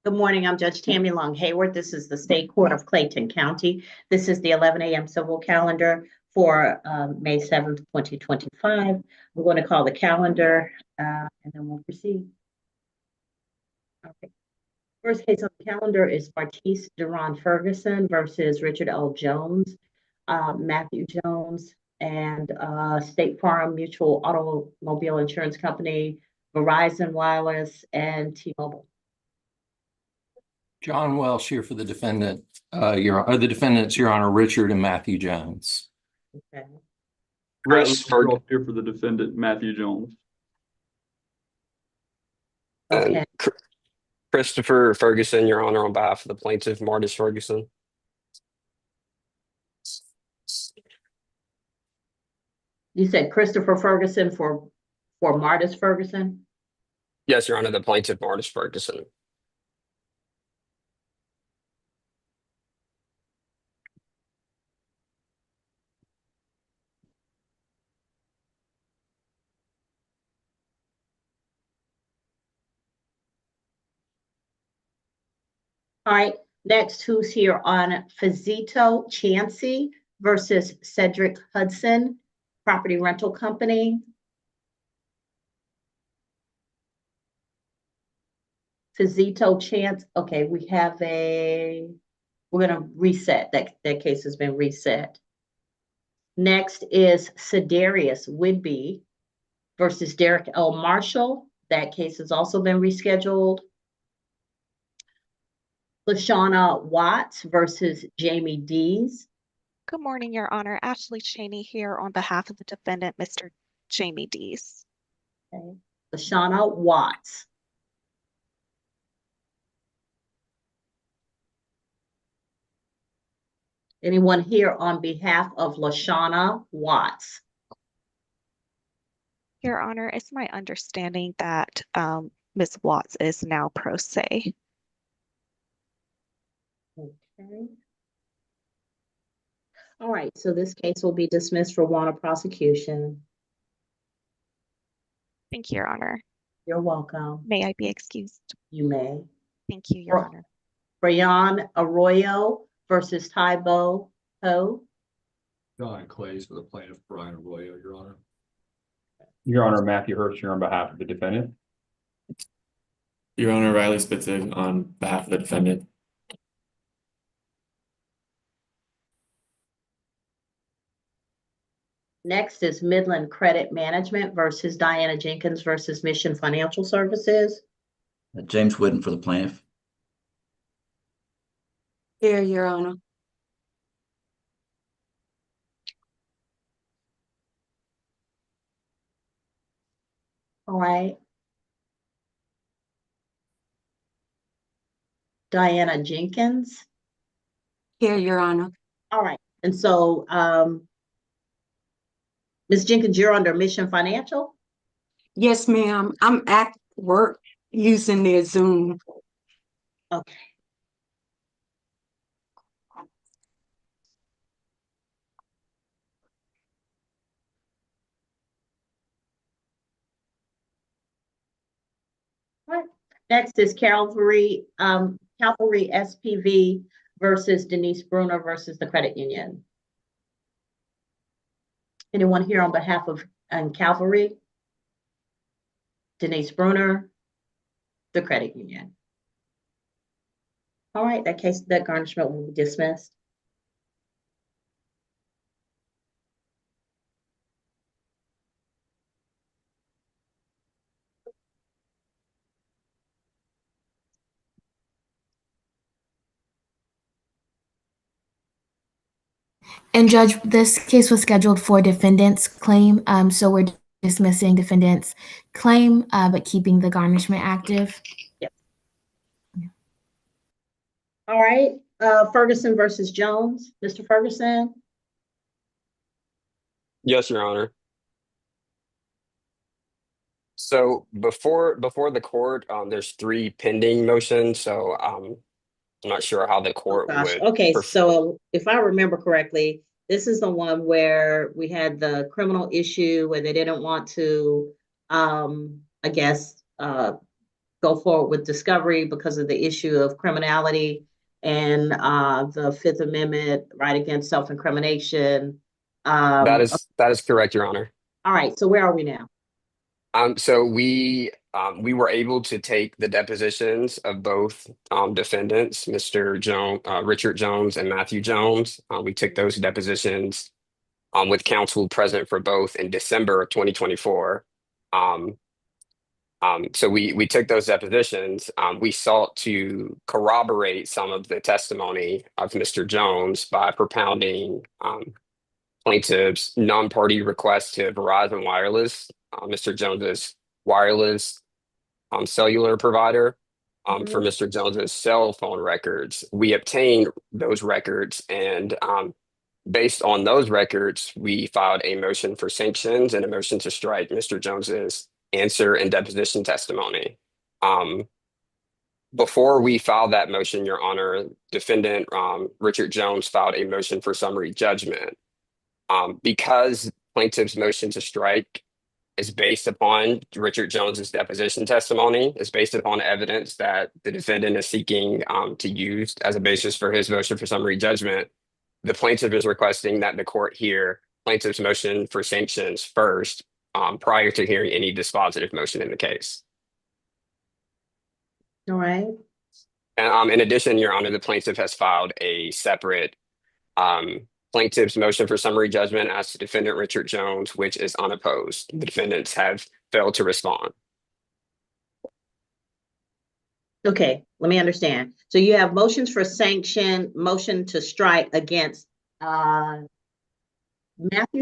Good morning. I'm Judge Tammy Long Hayward. This is the State Court of Clayton County. This is the 11 a.m. civil calendar for May 7th, 2025. We're going to call the calendar and then we'll proceed. Okay. First case on the calendar is Martise Duran Ferguson versus Richard L. Jones, Matthew Jones, and State Farm Mutual Automobile Insurance Company, Verizon Wireless, and T-Mobile. John Welsh here for the defendant, the defendants, Your Honor, Richard and Matthew Jones. Okay. Chris here for the defendant, Matthew Jones. Okay. Christopher Ferguson, Your Honor, on behalf of the plaintiff, Martis Ferguson. You said Christopher Ferguson for Martis Ferguson? Yes, Your Honor, the plaintiff, Martis Ferguson. All right, next, who's here on Fazito Chansey versus Cedric Hudson, Property Rental Company? Fazito Chance, okay, we're gonna reset, that case has been reset. Next is Cedarius Whidbey versus Derek L. Marshall. That case has also been rescheduled. Lashana Watts versus Jamie Dees. Good morning, Your Honor. Ashley Cheney here on behalf of the defendant, Mr. Jamie Dees. Okay. Lashana Watts. Anyone here on behalf of Lashana Watts? Your Honor, it's my understanding that Ms. Watts is now pro se. Okay. All right, so this case will be dismissed for want of prosecution. Thank you, Your Honor. You're welcome. May I be excused? You may. Thank you, Your Honor. Brian Arroyo versus Tybo Ho. John Clays for the plaintiff, Brian Arroyo, Your Honor. Your Honor, Matthew Hurst here on behalf of the defendant. Your Honor, Riley Spitzig on behalf of the defendant. Next is Midland Credit Management versus Diana Jenkins versus Mission Financial Services. James Whitten for the plaintiff. Here, Your Honor. All right. Diana Jenkins. Here, Your Honor. All right. And so, Ms. Jenkins, you're under Mission Financial? Yes, ma'am. I'm at work using their Zoom. Okay. All right. Next is Calvary SPV versus Denise Bruner versus the credit union. Anyone here on behalf of Calvary? Denise Bruner, the credit union. All right, that garnishment will be dismissed. And Judge, this case was scheduled for defendant's claim, so we're dismissing defendant's claim, but keeping the garnishment active. Yep. All right, Ferguson versus Jones. Mr. Ferguson? Yes, Your Honor. So before the court, there's 3 pending motions, so I'm not sure how the court would. Okay, so if I remember correctly, this is the one where we had the criminal issue where they didn't want to, I guess, go forward with discovery because of the issue of criminality and the Fifth Amendment right against self-incrimination. That is correct, Your Honor. All right, so where are we now? So we were able to take the depositions of both defendants, Mr. Jones, Richard Jones and Matthew Jones. We took those depositions with counsel present for both in December of 2024. So we took those depositions. We sought to corroborate some of the testimony of Mr. Jones by propounding plaintiff's non-party request to Verizon Wireless, Mr. Jones's wireless cellular provider, for Mr. Jones's cell phone records. We obtained those records, and based on those records, we filed a motion for sanctions and a motion to strike Mr. Jones's answer and deposition testimony. Before we filed that motion, Your Honor, defendant Richard Jones filed a motion for summary judgment. Because plaintiff's motion to strike is based upon Richard Jones's deposition testimony, is based upon evidence that the defendant is seeking to use as a basis for his motion for summary judgment, the plaintiff is requesting that the court hear plaintiff's motion for sanctions first, prior to hearing any dispositive motion in the case. All right. And in addition, Your Honor, the plaintiff has filed a separate plaintiff's motion for summary judgment as to defendant Richard Jones, which is unopposed. The defendants have failed to respond. Okay, let me understand. So you have motions for sanction, motion to strike against Matthew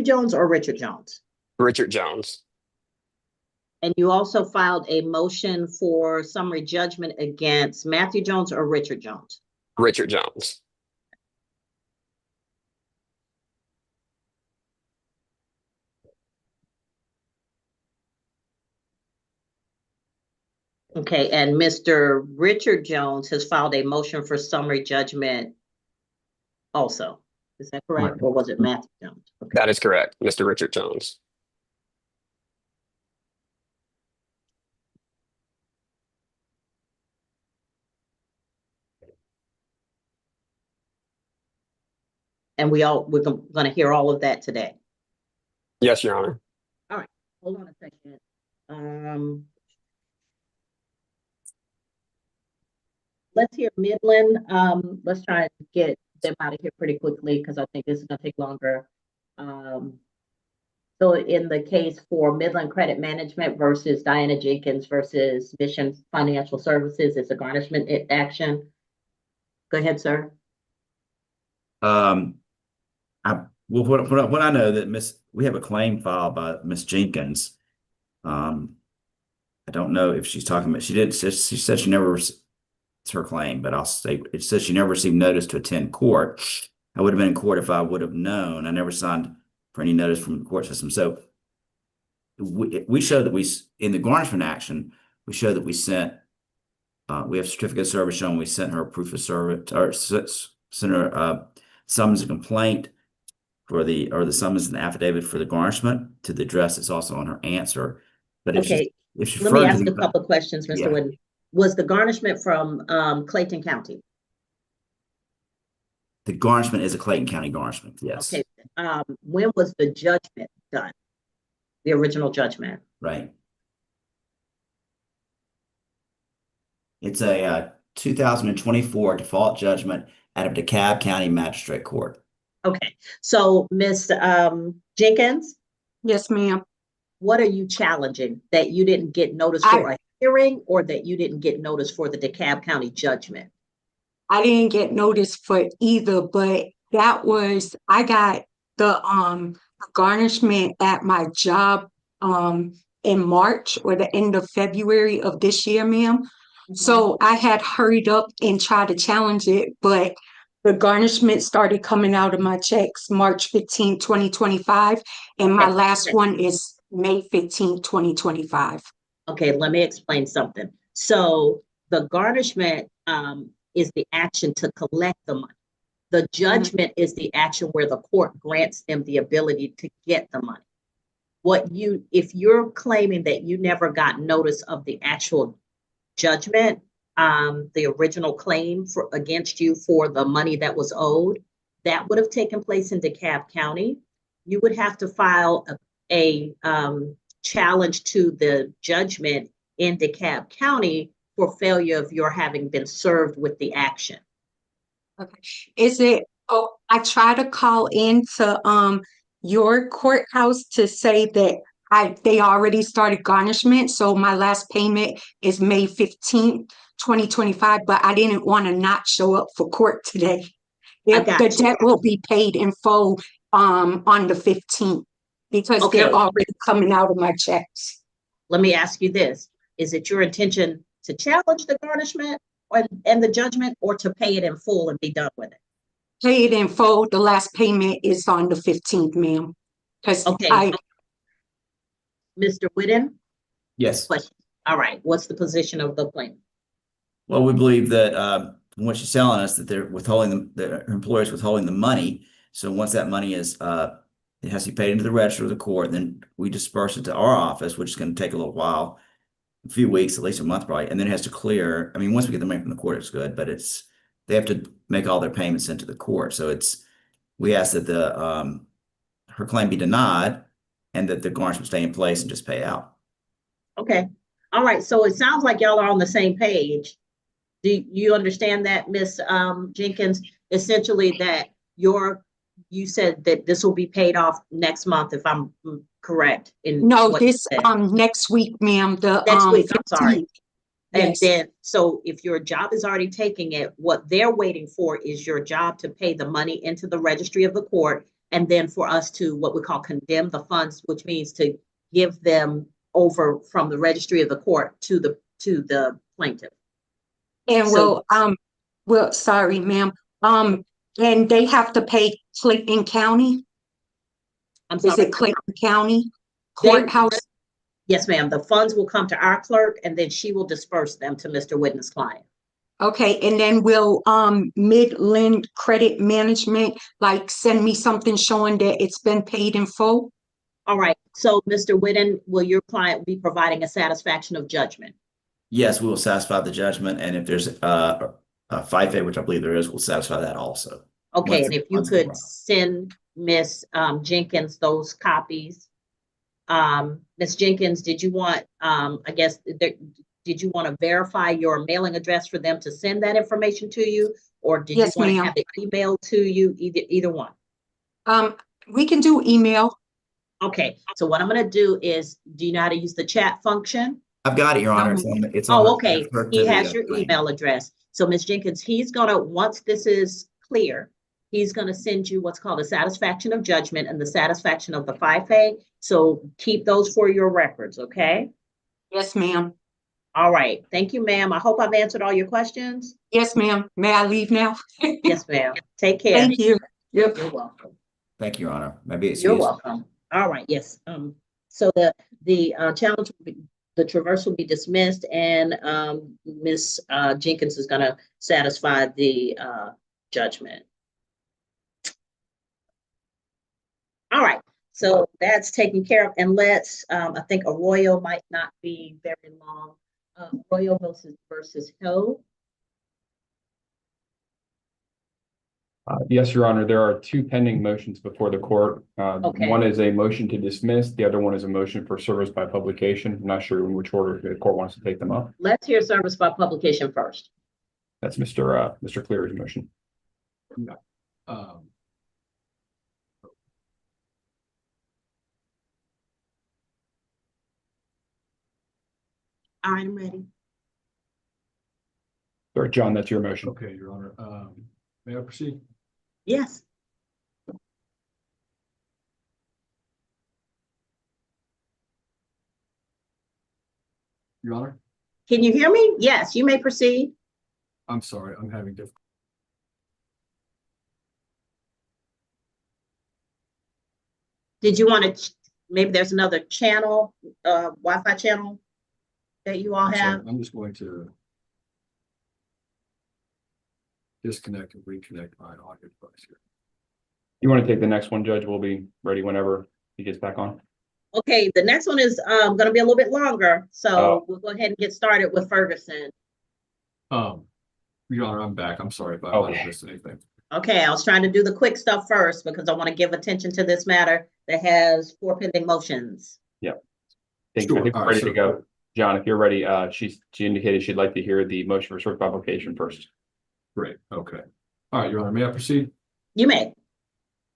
Jones or Richard Jones? Richard Jones. And you also filed a motion for summary judgment against Matthew Jones or Richard Jones? Richard Jones. Okay, and Mr. Richard Jones has filed a motion for summary judgment also. Is that correct? Or was it Matthew Jones? Okay. That is correct, Mr. Richard Jones. And we're going to hear all of that today. Yes, Your Honor. All right, hold on a second. Let's hear Midland. Let's try and get them out of here pretty quickly because I think this is going to take longer. So in the case for Midland Credit Management versus Diana Jenkins versus Mission Financial Services, it's a garnishment action. Go ahead, sir. What I know that we have a claim filed by Miss Jenkins. I don't know if she's talking about, she said she never, it's her claim, but I'll say it says she never received notice to attend court. I would have been in court if I would have known. I never signed for any notice from the court system. So we show that in the garnishment action, we show that we sent, we have certificate of service showing we sent her proof of service, or sent her summons and complaint for the summons and affidavit for the garnishment to the address that's also on her answer. But if okay, she let me ask a couple of questions, Mr. Yeah. Wooden. Was the garnishment from Clayton County? The garnishment is a Clayton County garnishment, yes. Okay. When was the judgment done? The original judgment? Right. It's a 2024 default judgment out of DeKalb County Magistrate Court. Okay. So, Ms. Jenkins? Yes, ma'am. What are you challenging? That you didn't get notice for a hearing or that you didn't get notice for the DeKalb County judgment? I didn't get notice for either, but that was, I got the garnishment at my job in March or the end of February of this year, ma'am. So I had hurried up and tried to challenge it, but the garnishment started coming out of my checks March 15, 2025, and my last one is May 15, 2025. Okay, let me explain something. So the garnishment is the action to collect the money. The judgment is the action where the court grants them the ability to get the money. If you're claiming that you never got notice of the actual judgment, the original claim against you for the money that was owed, that would have taken place in DeKalb County. You would have to file a challenge to the judgment in DeKalb County for failure of your having been served with the action. Okay. Is it, oh, I try to call into your courthouse to say that they already started garnishment, so my last payment is May 15th, 2025, but I didn't want to not show up for court today. If the debt will be paid in full on the 15th, because they're already coming out of my checks. Let me ask you this. Is it your intention to challenge the garnishment and the judgment, or to pay it in full and be done with it? Pay it in full. The last payment is on the 15th, ma'am. Okay. Mr. Whitten? Yes. Question. All right. What's the position of the plaintiff? Well, we believe that from what she's telling us, that they're withholding her employer's withholding the money. So once that money is it has to be paid into the register of the court, then we disperse it to our office, which is going to take a little while, a few weeks, at least a month probably, and then it has to clear. I mean, once we get the money from the court, it's good, but they have to make all their payments into the court. So we ask that her claim be denied and that the garnishment stay in place and just pay out. Okay. All right. So it sounds like y'all are on the same page. Do you understand that, Ms. Jenkins? Essentially that you said that this will be paid off next month, if I'm correct. No, this next week, ma'am. Next week, I'm sorry. And Yes. then, so if your job is already taking it, what they're waiting for is your job to pay the money into the registry of the court, and then for us to what we call condemn the funds, which means to give them over from the registry of the court to the plaintiff. And well, sorry, ma'am. And they have to pay Clayton County. I'm sorry. Is it Clayton County courthouse? Yes, ma'am. The funds will come to our clerk, and then she will disperse them to Mr. Whitten's client. Okay, and then will Midland Credit Management send me something showing that it's been paid in full? All right. So, Mr. Whitten, will your client be providing a satisfaction of judgment? Yes, we will satisfy the judgment, and if there's a FIFA, which I believe there is, we'll satisfy that also. Okay, and if you could send Ms. Jenkins those copies. Ms. Jenkins, did you want, did you want to verify your mailing address for them to send that information to you? Or did Yes, you want ma'am. to have it emailed to you? Either one. We can do email. Okay, so what I'm going to do is, do you know how to use the chat function? I've got it, Your Honor. It's on Okay. He has your email address. So Ms. Jenkins, he's gonna, once this is clear, he's gonna send you what's called a satisfaction of judgment and the satisfaction of the FIFA. So keep those for your records, okay? Yes, ma'am. All right. Thank you, ma'am. I hope I've answered all your questions. Yes, ma'am. May I leave now? Yes, ma'am. Take care. Thank you. Yep. You're welcome. Thank you, Your Honor. Maybe it's You're useful. welcome. All right. Yes. So the challenge will be, the traverse will be dismissed, and Ms. Jenkins is going to satisfy the judgment. All right, so that's taken care of, and let's, I think Arroyo might not be very long. Arroyo versus Hill. Yes, Your Honor, there are two pending motions before the court. Okay. One is a motion to dismiss. The other one is a motion for service by publication. I'm not sure in which order the court wants to take them up. Let's hear service by publication first. That's Mr. Cleary's motion. All right, I'm ready. Sorry, John, that's your motion. Okay, Your Honor. May I proceed? Yes. Your Honor? Can you hear me? Yes, you may proceed. I'm sorry, I'm having difficulty. Did you want to, maybe there's another channel, Wi-Fi channel that you all have? I'm just going to disconnect and reconnect my audio device here. You want to take the next one, Judge? We'll be ready whenever he gets back on. Okay, the next one is gonna be a little bit longer, so Oh. we'll go ahead and get started with Ferguson. Your Honor, I'm back. I'm sorry if I might have missed anything. Okay, I was trying to do the quick stuff first because I want to give attention to this matter that has 4 pending motions. I think Sure. we're All right, ready so- to go. John, if you're ready, she indicated she'd like to hear the motion for short publication first. Great, okay. All right, Your Honor, may I proceed? You may.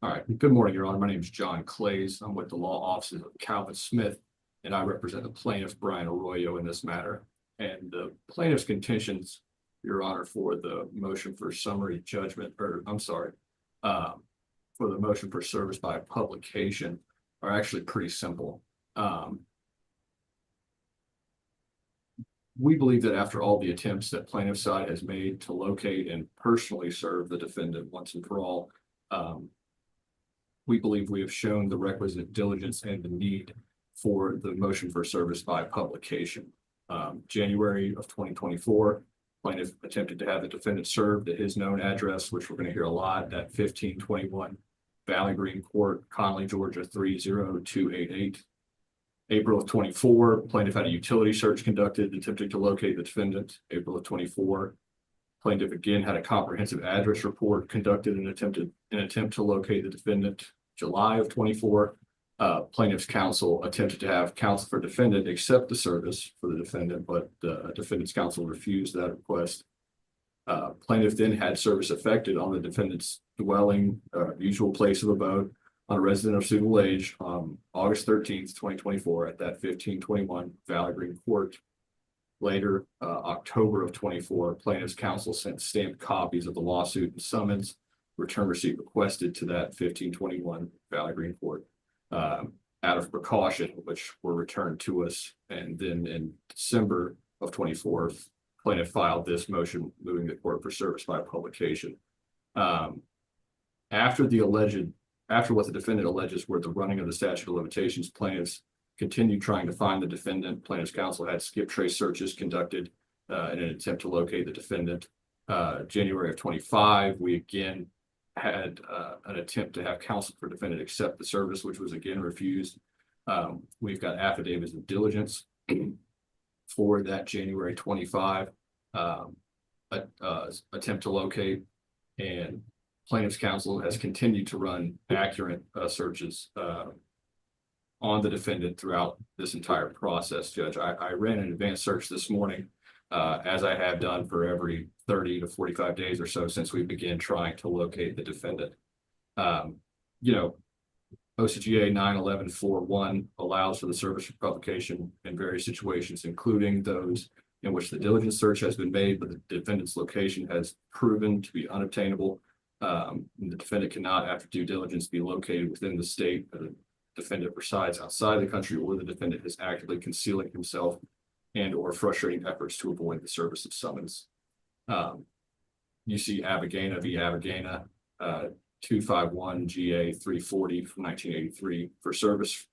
All right, good morning, Your Honor. My name is John Clays. I'm with the law offices of Calvin Smith, and I represent the plaintiff, Brian Arroyo, in this matter. And the plaintiff's contentions, Your Honor, for the motion for summary judgment, or I'm sorry, for the motion for service by publication are actually pretty simple. We believe that after all the attempts that plaintiff's side has made to locate and personally serve the defendant once and for all, we believe we have shown the requisite diligence and the need for the motion for service by publication. January of 2024, plaintiff attempted to have the defendant served at his known address, which we're going to hear a lot, at 1521 Valley Green Court, Conley, Georgia 30288. April of 24, plaintiff had a utility search conducted attempting to locate the defendant. April of 24, plaintiff again had a comprehensive address report conducted and attempt to locate the defendant. July of 24, plaintiff's counsel attempted to have counsel for defendant accept the service for the defendant, but defendant's counsel refused that request. Plaintiff then had service effected on the defendant's dwelling, usual place of abode, on a resident of suitable age, August 13th, 2024, at that 1521 Valley Green Court. Later, October of 24, plaintiff's counsel sent stamped copies of the lawsuit and summons, return receipt requested to that 1521 Valley Green Court, out of precaution, which were returned to us. And then in December of 24, plaintiff filed this motion moving the court for service by publication. After what the defendant alleges were the running of the statute of limitations, plaintiffs continued trying to find the defendant. Plaintiff's counsel had skip trace searches conducted in an attempt to locate the defendant. January of 25, we again had an attempt to have counsel for defendant accept the service, which was again refused. We've got affidavits of diligence for that January 25 attempt to locate, and plaintiff's counsel has continued to run accurate searches on the defendant throughout this entire process, Judge. I ran an advanced search this morning, as I have done for every 30 to 45 days or so since we began trying to locate the defendant. OCGA 91141 allows for the service of publication in various situations, including those in which the diligence search has been made, but the defendant's location has proven to be unobtainable. The defendant cannot, after due diligence, be located within the state. The defendant resides outside the country, or the defendant is actively concealing himself and or frustrating efforts to avoid the service of summons. You see Abagana v. Abagana, 251 GA 340 from 1983. For service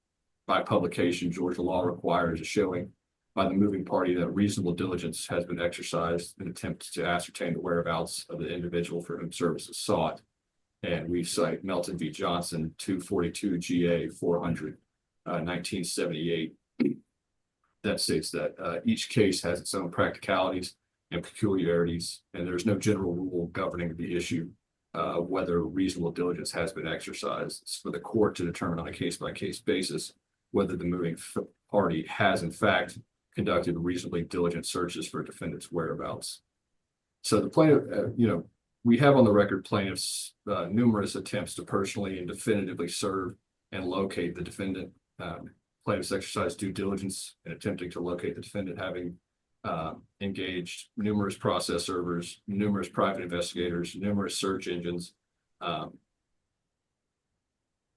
by publication, Georgia law requires a showing by the moving party that reasonable diligence has been exercised in attempts to ascertain the whereabouts of the individual for whom service is sought. And we cite Melton v. Johnson, 242 GA 400, 1978. That states that each case has its own practicalities and peculiarities, and there's no general rule governing the issue of whether reasonable diligence has been exercised. It's for the court to determine on a case-by-case basis whether the moving party has in fact conducted reasonably diligent searches for defendant's whereabouts. So the plaintiff, we have on the record plaintiffs' numerous attempts to personally and definitively serve and locate the defendant. Plaintiffs exercise due diligence in attempting to locate the defendant, having engaged numerous process servers, numerous private investigators, numerous search engines. But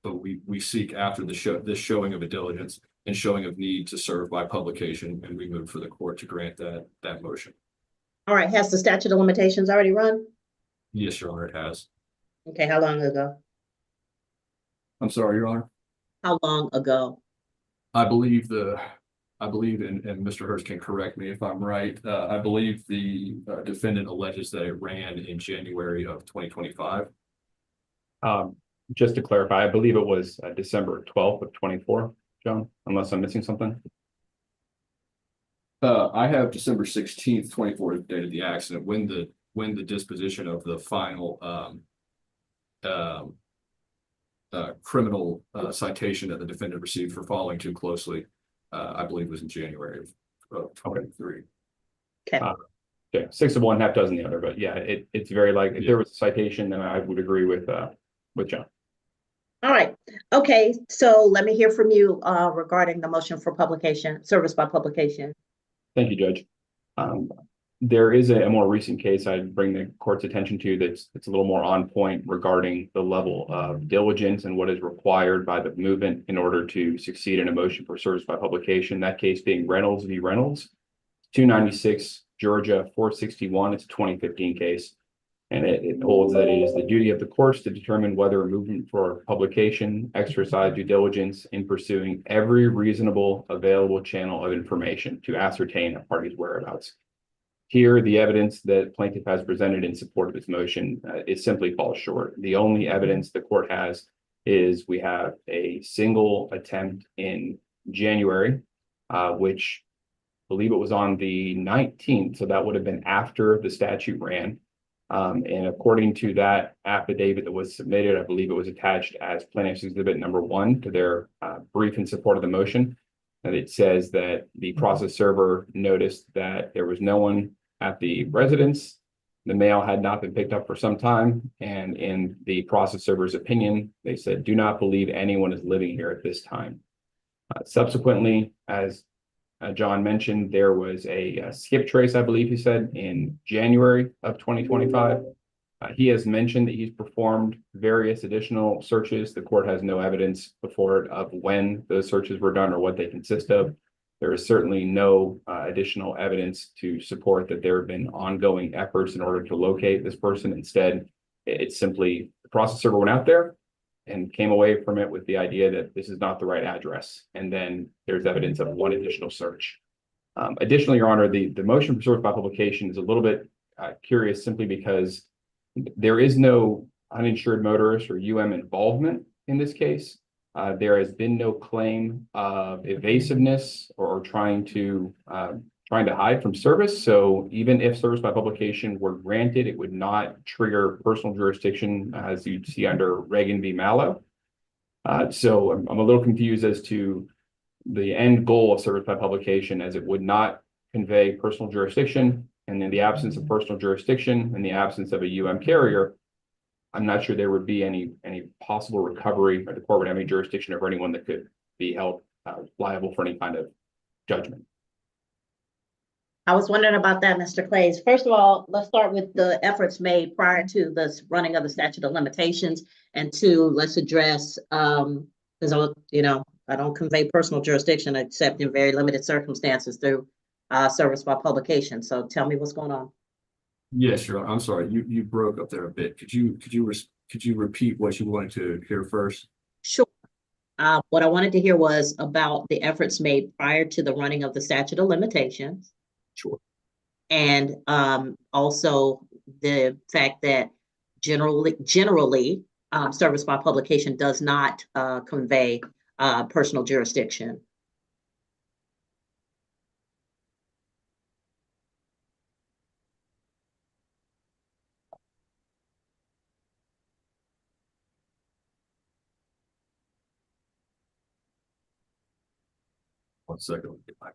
we seek after this showing of a diligence and showing of need to serve by publication, and we move for the court to grant that motion. All right, has the statute of limitations already run? Yes, Your Honor, it has. Okay, how long ago? I'm sorry, Your Honor. How long ago? I believe, and Mr. Hurst can correct me if I'm right. I believe the defendant alleges that it ran in January of 2025. Just to clarify, I believe it was December 12th of 24. John, unless I'm missing something. I have December 16th, 24th, the date of the accident, when the disposition of the final criminal citation that the defendant received for following too closely, I believe was in January of 23. Okay. Yeah, 6 of one, half dozen the other, but yeah, it's very like if there was a citation, then I would agree with John. All right. Okay. So let me hear from you regarding the motion for publication, service by publication. Thank you, Judge. There is a more recent case I'd bring the court's attention to that's a little more on point regarding the level of diligence and what is required by the movement in order to succeed in a motion for service by publication. That case being Reynolds v. Reynolds, 296 Georgia 461. It's a 2015 case. And it holds that it is the duty of the courts to determine whether a movement for publication exercise due diligence in pursuing every reasonable available channel of information to ascertain a party's whereabouts. Here, the evidence that plaintiff has presented in support of this motion it simply falls short. The only evidence the court has is we have a single attempt in January, which I believe it was on the 19th. So that would have been after the statute ran. And according to that affidavit that was submitted, I believe it was attached as plaintiff's exhibit number 1 to their brief in support of the motion. And it says that the process server noticed that there was no one at the residence. The mail had not been picked up for some time. And in the process server's opinion, they said, do not believe anyone is living here at this time. Subsequently, as John mentioned, there was a skip trace, I believe he said, in January of 2025. He has mentioned that he's performed various additional searches. The court has no evidence before it of when those searches were done or what they consist of. There is certainly no additional evidence to support that there have been ongoing efforts in order to locate this person. Instead, it's simply the process server went out there and came away from it with the idea that this is not the right address. And then there's evidence of one additional search. Additionally, Your Honor, the motion for service by publication is a little bit curious simply because there is no uninsured motorist or involvement in this case. There has been no claim of evasiveness or trying to hide from service. So even if service by publication were granted, it would not trigger personal jurisdiction as you'd see under Reagan v. Mallow. So I'm a little confused as to the end goal of service by publication, as it would not convey personal jurisdiction. And in the absence of personal jurisdiction, in the absence of a carrier, I'm not sure there would be any possible recovery, or the court would have any jurisdiction over anyone that could be held liable for any kind of judgment. I was wondering about that, Mr. Clays. First of all, let's start with the efforts made prior to the running of the statute of limitations. And 2, let's address, because I don't convey personal jurisdiction except in very limited circumstances through service by publication. So tell me what's going on. Yes, Your Honor. I'm sorry, you broke up there a bit. Could you repeat what you wanted to hear first? Sure. What I wanted to hear was about the efforts made prior to the running of the statute of limitations. Sure. And also the fact that generally service by publication does not convey personal jurisdiction. One second. Let me get back.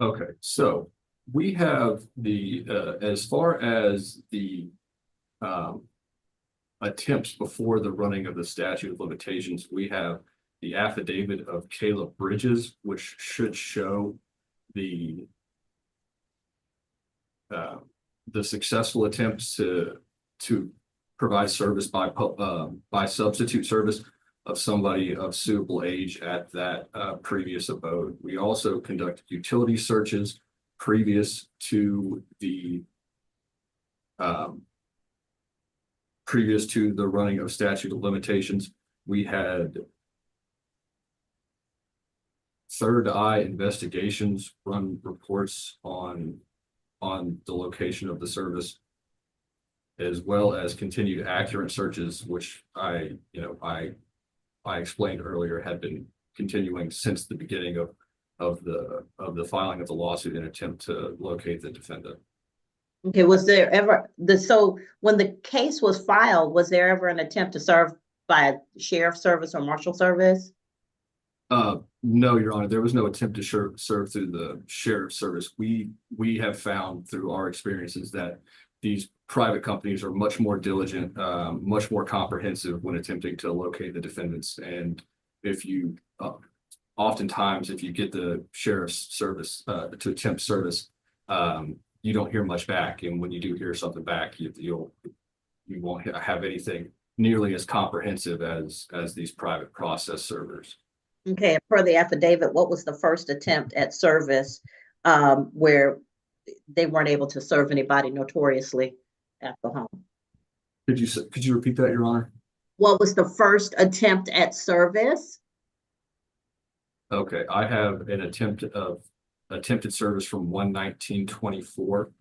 Okay, so we have the as far as the attempts before the running of the statute of limitations, we have the affidavit of Caleb Bridges, which should show the successful attempts to provide service by substitute service of somebody of suitable age at that previous abode. We also conducted utility searches previous to the running of statute of limitations. We had Third Eye Investigations run reports on the location of the service, as well as continued accurate searches, which I explained earlier had been continuing since the beginning of the filing of the lawsuit in an attempt to locate the defendant. Okay, was there ever so when the case was filed, was there ever an attempt to serve by sheriff's service or marshal service? No, Your Honor, there was no attempt to serve through the sheriff's service. We have found through our experiences that these private companies are much more diligent, much more comprehensive when attempting to locate the defendants. And if you, oftentimes, if you get the sheriff's service to attempt service, you don't hear much back. And when you do hear something back, you won't have anything nearly as comprehensive as these private process servers. Okay, per the affidavit, what was the first attempt at service where they weren't able to serve anybody notoriously at the home? Could you repeat that, Your Honor? What was the first attempt at service? Okay, I have an attempted service from 1/19/24.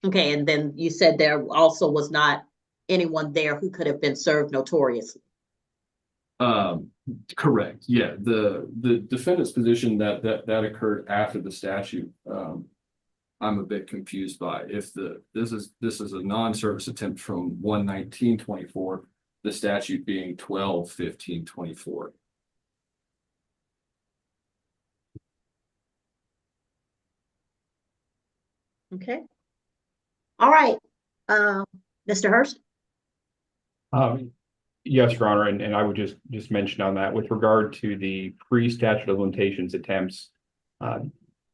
Okay, and then you said there also was not anyone there who could have been served notoriously. Correct. Yeah, the defendant's position that occurred after the statute, I'm a bit confused by. If this is a non-service attempt from 1/19/24, the statute being 12/15/24. Okay. All right. Mr. Hurst? Yes, Your Honor, and I would just mention on that with regard to the pre-statute of limitations attempts,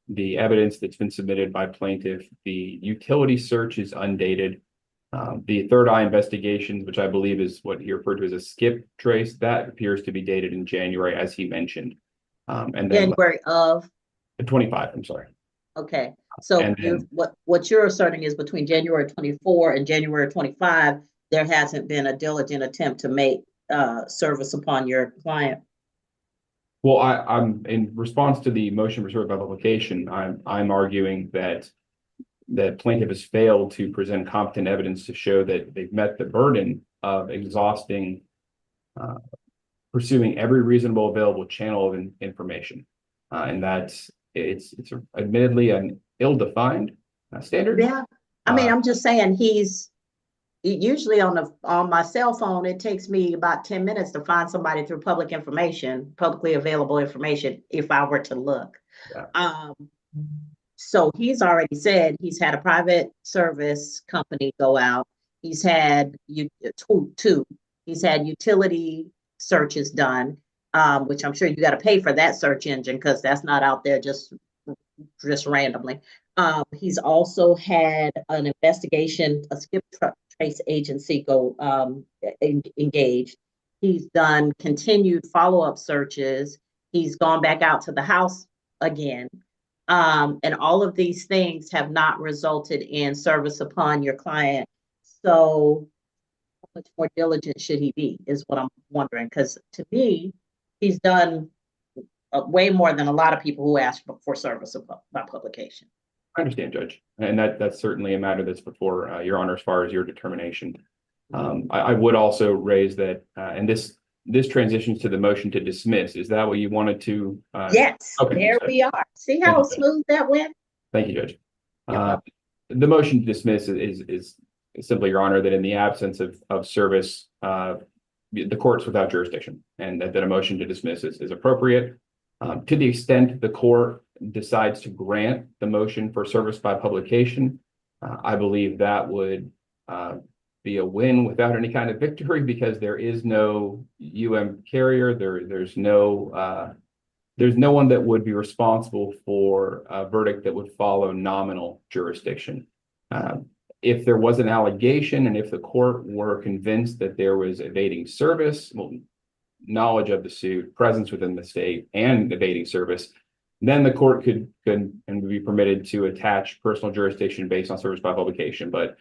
the evidence that's been submitted by plaintiff, the utility search is undated. The Third Eye investigations, which I believe is what he referred to as a skip trace, that appears to be dated in January, as he mentioned. And then January of 25, I'm sorry. Okay, so what you're asserting is between January 24 and January 25, there hasn't been a diligent attempt to make service upon your client. Well, I'm in response to the motion for service by publication. I'm arguing that plaintiff has failed to present competent evidence to show that they've met the burden of exhausting, pursuing every reasonable available channel of information, and that's it's admittedly an ill-defined standard. Yeah, I mean, I'm just saying he's usually on my cell phone. It takes me about 10 minutes to find somebody through publicly available information if I were to look. Yeah. So he's already said he's had a private service company go out. He's had two. He's had utility searches done, which I'm sure you got to pay for that search engine because that's not out there just randomly. He's also had an investigation, a skip trace agency go engaged. He's done continued follow-up searches. He's gone back out to the house again. And all of these things have not resulted in service upon your client. So how much more diligent should he be is what I'm wondering. Because to me, he's done way more than a lot of people who ask for service by publication. I understand, Judge, and that's certainly a matter that's before Your Honor as far as your determination. I would also raise that, and this transitions to the motion to dismiss. Is that what you wanted to? Yes, okay, there we are. See how smooth that went? Thank you, Judge. The motion to dismiss is simply, Your Honor, that in the absence of service, the court's without jurisdiction, and that a motion to dismiss is appropriate. To the extent the court decides to grant the motion for service by publication, I believe that would be a win without any kind of victory, because there is no carrier. There's no one that would be responsible for a verdict that would follow nominal jurisdiction. If there was an allegation, and if the court were convinced that there was evading service, knowledge of the suit, presence within the state, and evading service, then the court could and be permitted to attach personal jurisdiction based on service by publication. But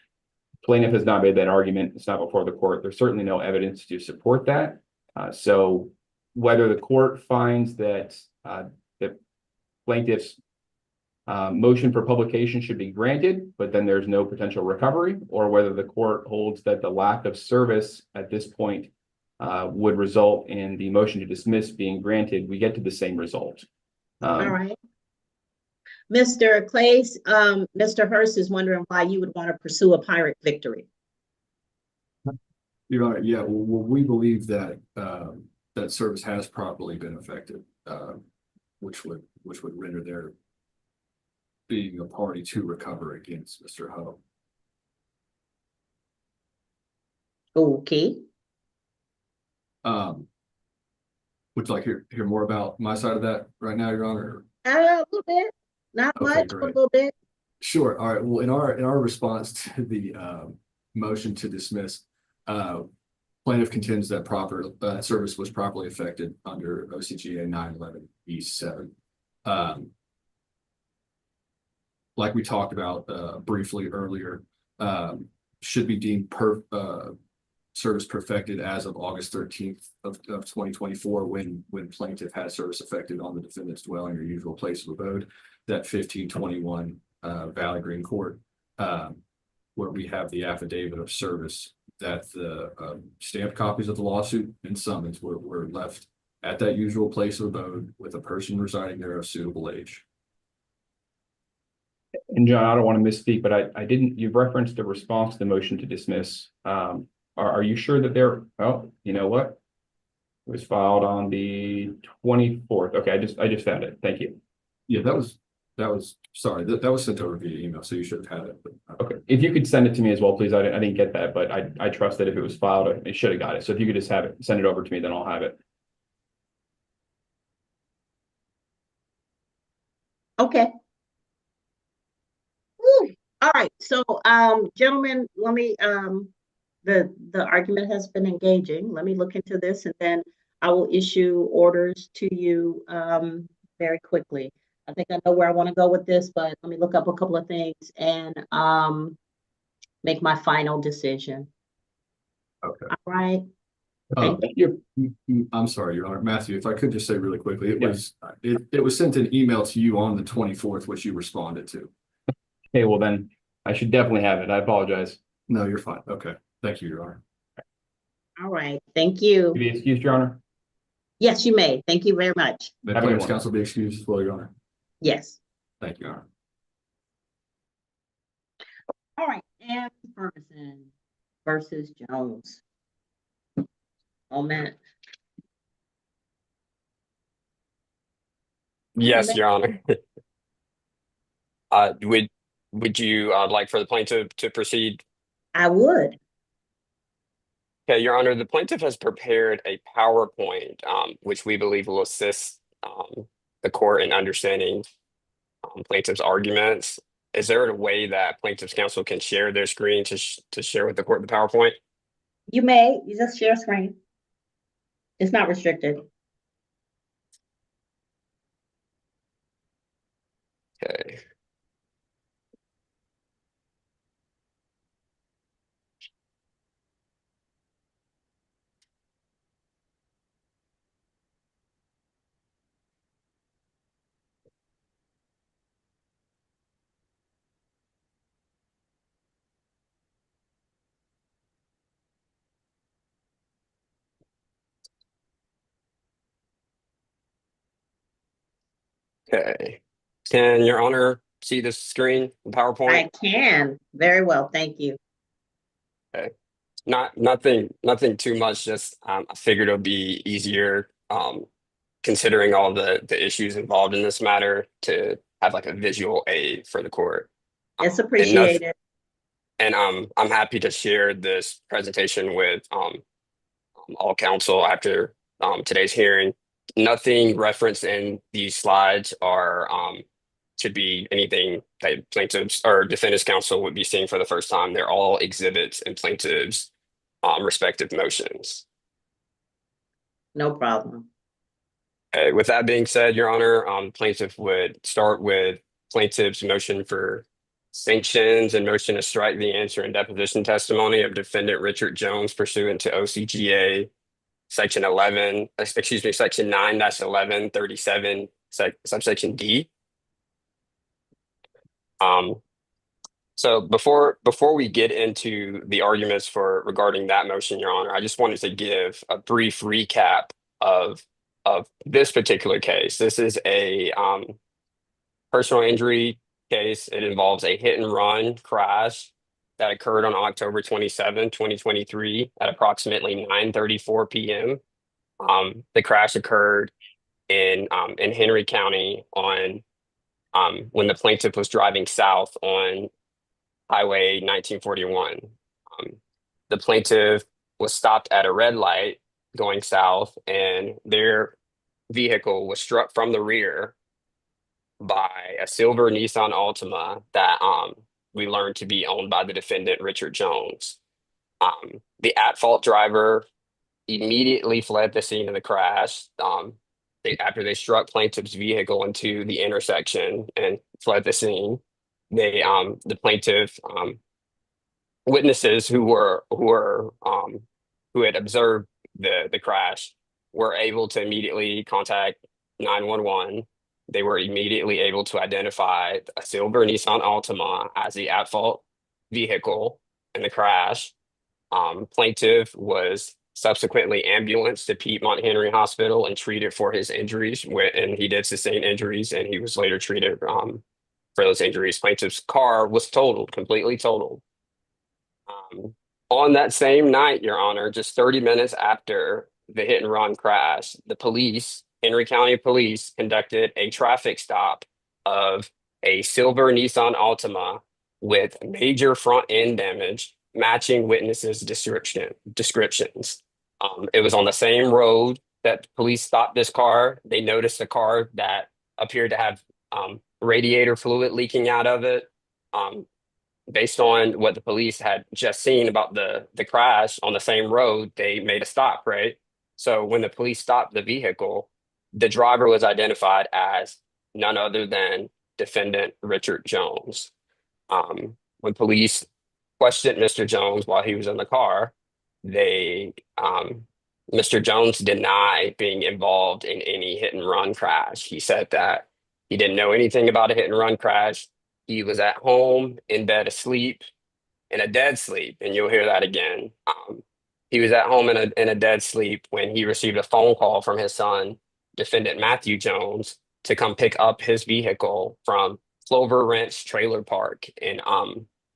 plaintiff has not made that argument. It's not before the court. There's certainly no evidence to support that. So whether the court finds that the plaintiff's motion for publication should be granted, but then there's no potential recovery, or whether the court holds that the lack of service at this point would result in the motion to dismiss being granted, we get to the same result. All right. Mr. Clays, Mr. Hurst is wondering why you would want to pursue a pirate victory. Your Honor, yeah, well, we believe that that service has properly been effected, which would render their being a party to recover against Mr. Ho. Okay. Would you like to hear more about my side of that right now, Your Honor? A little bit, not Okay, much, but a great. little bit. Sure. All right. Well, in our response to the motion to dismiss, plaintiff contends that proper service was properly effected under OCGA 911E7. Like we talked about briefly earlier, should be deemed service perfected as of August 13th of 2024 when plaintiff has service effected on the defendant's dwelling or usual place of abode, that 1521 Valley Green Court, where we have the affidavit of service that the stamped copies of the lawsuit and summons were left at that usual place of abode with a person residing there of suitable age. And John, I don't want to misspeak, but I didn't, you've referenced a response to the motion to dismiss. Are you sure that oh, you know what? It was filed on the 24th. Okay, I just found it. Thank you. Yeah, that was sorry, that was sent over via email, so you should have had it. But, okay, if you could send it to me as well, please. I didn't get that, but I trust that if it was filed, it should have got it. So if you could just have it, send it over to me, then I'll have it. Okay. Woo. All right. So, gentlemen, let me, the argument has been engaging. Let me look into this, and then I will issue orders to you very quickly. I think I know where I want to go with this, but let me look up a couple of things and make my final decision. okay. All right. Thank you. I'm sorry, Your Honor. Matthew, if I could just say really quickly, it Yes. was sent an email to you on the 24th, which you responded to. Okay, well then I should definitely have it. I apologize. No, you're fine. Okay. Thank you, Your Honor. All right. Thank you. To be excused, Your Honor. Yes, you may. Thank you very much. May Have a good plaintiff's one. counsel be excused as well, Your Honor. Yes. Thank you, Your Honor. All right. And Ferguson versus Jones. Moment. Yes, Your Honor. Would you like for the plaintiff to proceed? I would. Okay, Your Honor, the plaintiff has prepared a PowerPoint, which we believe will assist the court in understanding plaintiff's arguments. Is there a way that plaintiff's counsel can share their screen to share with the court the PowerPoint? You may. You just share screen. It's not restricted. Okay. Okay. Can Your Honor see the screen, the PowerPoint? I can. Very well. Thank you. Okay. Nothing too much. Just I figured it would be easier, considering all the issues involved in this matter, to have like a visual aid for the court. It's appreciated. And I'm happy to share this presentation with all counsel after today's hearing. Nothing referenced in these slides are should be anything that plaintiffs or defendants counsel would be seeing for the first time. They're all exhibits in plaintiffs' respective motions. No problem. Okay, with that being said, Your Honor, plaintiff would start with plaintiff's motion for sanctions and motion to strike the answer and deposition testimony of defendant Richard Jones pursuant to OCGA section 9-1137, subsection D. So before we get into the arguments regarding that motion, Your Honor, I just wanted to give a brief recap of this particular case. This is a personal injury case. It involves a hit and run crash that occurred on October 27, 2023 at approximately 9:34 p.m. The crash occurred in Henry County on when the plaintiff was driving south on Highway 1941. The plaintiff was stopped at a red light going south, and their vehicle was struck from the rear by a silver Nissan Altima that we learned to be owned by the defendant, Richard Jones. The at-fault driver immediately fled the scene of the crash after they struck plaintiff's vehicle into the intersection and fled the scene. The plaintiff witnesses who had observed the crash were able to immediately contact 911. They were immediately able to identify a silver Nissan Altima as the at-fault vehicle in the crash. Plaintiff was subsequently ambulanced to Piedmont Henry Hospital and treated for his injuries, and he did sustain injuries, and he was later treated for those injuries. Plaintiff's car was totaled, completely totaled. On that same night, Your Honor, just 30 minutes after the hit and run crash, the police, Henry County Police, conducted a traffic stop of a silver Nissan Altima with major front end damage, matching witnesses' descriptions. It was on the same road that police stopped this car. They noticed a car that appeared to have radiator fluid leaking out of it. Based on what the police had just seen about the crash on the same road, they made a stop, right? So when the police stopped the vehicle, the driver was identified as none other than defendant Richard Jones. When police questioned Mr. Jones while he was in the car, Mr. Jones denied being involved in any hit and run crash. He said that he didn't know anything about a hit and run crash. He was at home in bed asleep, in a dead sleep, and you'll hear that again. He was at home in a dead sleep when he received a phone call from his son, defendant Matthew Jones, to come pick up his vehicle from Clover Ranch Trailer Park in, I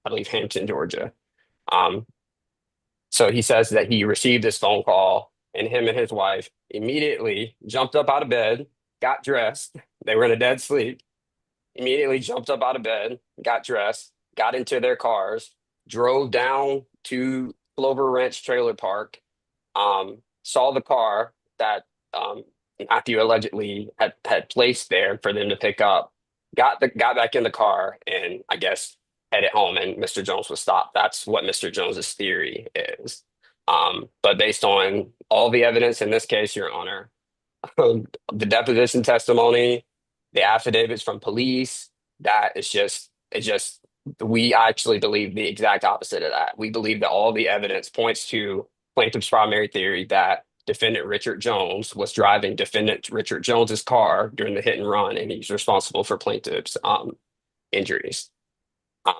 believe, Hampton, Georgia. So he says that he received this phone call, and him and his wife immediately jumped up out of bed, got dressed. They were in a dead sleep. Immediately jumped up out of bed, got dressed, got into their cars, drove down to Clover Ranch Trailer Park, saw the car that Matthew allegedly had placed there for them to pick up, got back in the car, and I guess headed home, and Mr. Jones was stopped. That's what Mr. Jones's theory is. But based on all the evidence in this case, Your Honor, the deposition testimony, the affidavits from police, we actually believe the exact opposite of that. We believe that all the evidence points to plaintiff's primary theory that defendant Richard Jones was driving defendant Richard Jones's car during the hit and run, and he's responsible for plaintiff's injuries.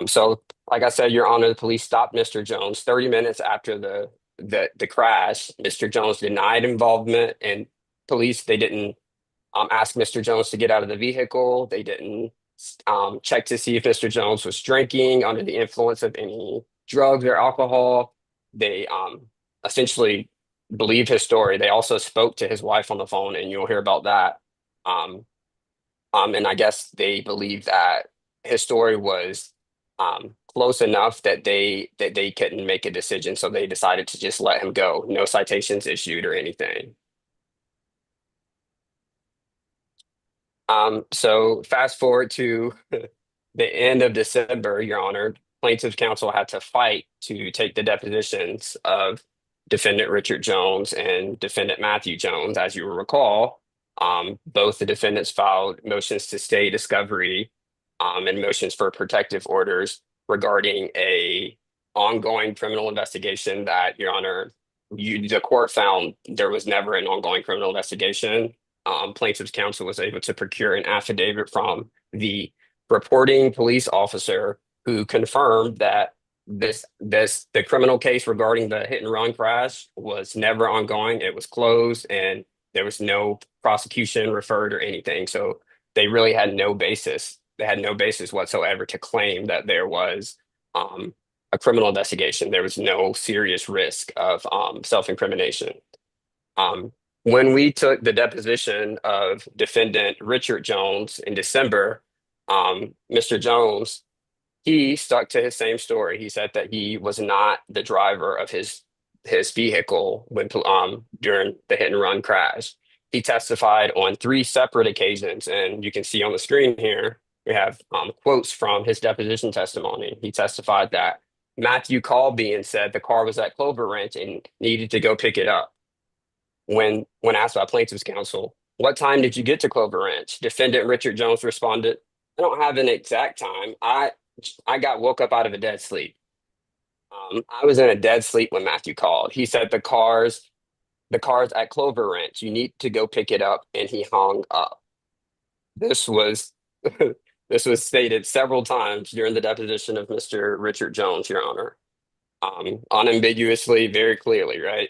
So like I said, Your Honor, the police stopped Mr. Jones 30 minutes after the crash. Mr. Jones denied involvement, and police, they didn't ask Mr. Jones to get out of the vehicle. They didn't check to see if Mr. Jones was drinking, under the influence of any drugs or alcohol. They essentially believed his story. They also spoke to his wife on the phone, and you'll hear about that. And I guess they believed that his story was close enough that they couldn't make a decision, so they decided to just let him go. No citations issued or anything. So fast forward to the end of December, Your Honor, plaintiff's counsel had to fight to take the depositions of defendant Richard Jones and defendant Matthew Jones. As you will recall, both the defendants filed motions to stay discovery and motions for protective orders regarding a ongoing criminal investigation that, Your Honor, the court found there was never an ongoing criminal investigation. Plaintiff's counsel was able to procure an affidavit from the reporting police officer who confirmed that the criminal case regarding the hit and run crash was never ongoing. It was closed and there was no prosecution referred or anything. So they really had no basis. They had no basis whatsoever to claim that there was a criminal investigation. There was no serious risk of self-incrimination. When we took the deposition of defendant Richard Jones in December, Mr. Jones, he stuck to his same story. He said that he was not the driver of his vehicle when during the hit and run crash. He testified on 3 separate occasions, and you can see on the screen here, we have quotes from his deposition testimony. He testified that Matthew called me and said the car was at Clover Ranch and needed to go pick it up. When asked by plaintiff's counsel, what time did you get to Clover Ranch? Defendant Richard Jones responded, I don't have an exact time. I got woke up out of a dead sleep. I was in a dead sleep when Matthew called. He said the car's at Clover Ranch. You need to go pick it up, and he hung up. This was this was stated several times during the deposition of Mr. Richard Jones, Your Honor. Unambiguously, very clearly, right?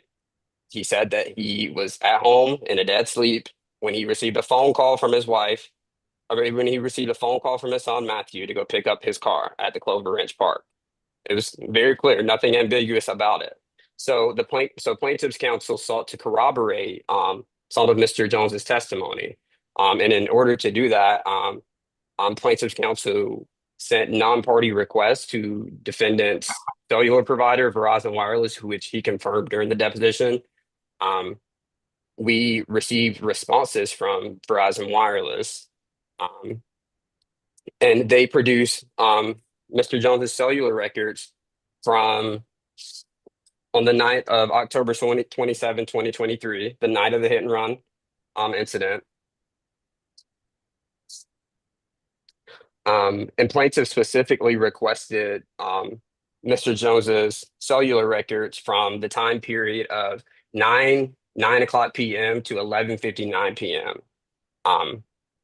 He said that he was at home in a dead sleep when he received a phone call from his wife, or when he received a phone call from his son Matthew to go pick up his car at the Clover Ranch Park. It was very clear, nothing ambiguous about it. So plaintiff's counsel sought to corroborate some of Mr. Jones's testimony. And in order to do that, plaintiff's counsel sent non-party requests to defendant's cellular provider, Verizon Wireless, which he confirmed during the deposition. We received responses from Verizon Wireless, and they produced Mr. Jones's cellular records from on the night of October 27, 2023, the night of the hit and run incident. And plaintiff specifically requested Mr. Jones's cellular records from the time period of 9 o'clock p.m. to 11:59 p.m.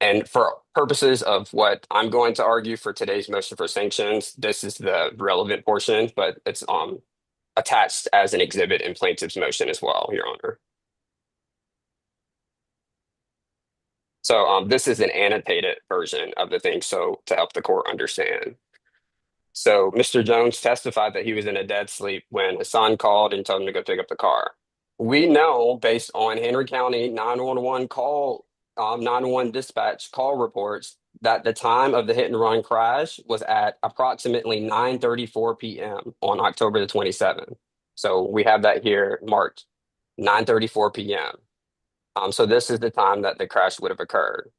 And for purposes of what I'm going to argue for today's motion for sanctions, this is the relevant portion, but it's attached as an exhibit in plaintiff's motion as well, Your Honor. So this is an annotated version of the thing, so to help the court understand. So Mr. Jones testified that he was in a dead sleep when his son called and told him to go pick up the car. We know, based on Henry County 911 call, 911 dispatch call reports, that the time of the hit and run crash was at approximately 9:34 p.m. on October the 27th. So we have that here marked 9:34 p.m. So this is the time that the crash would have occurred.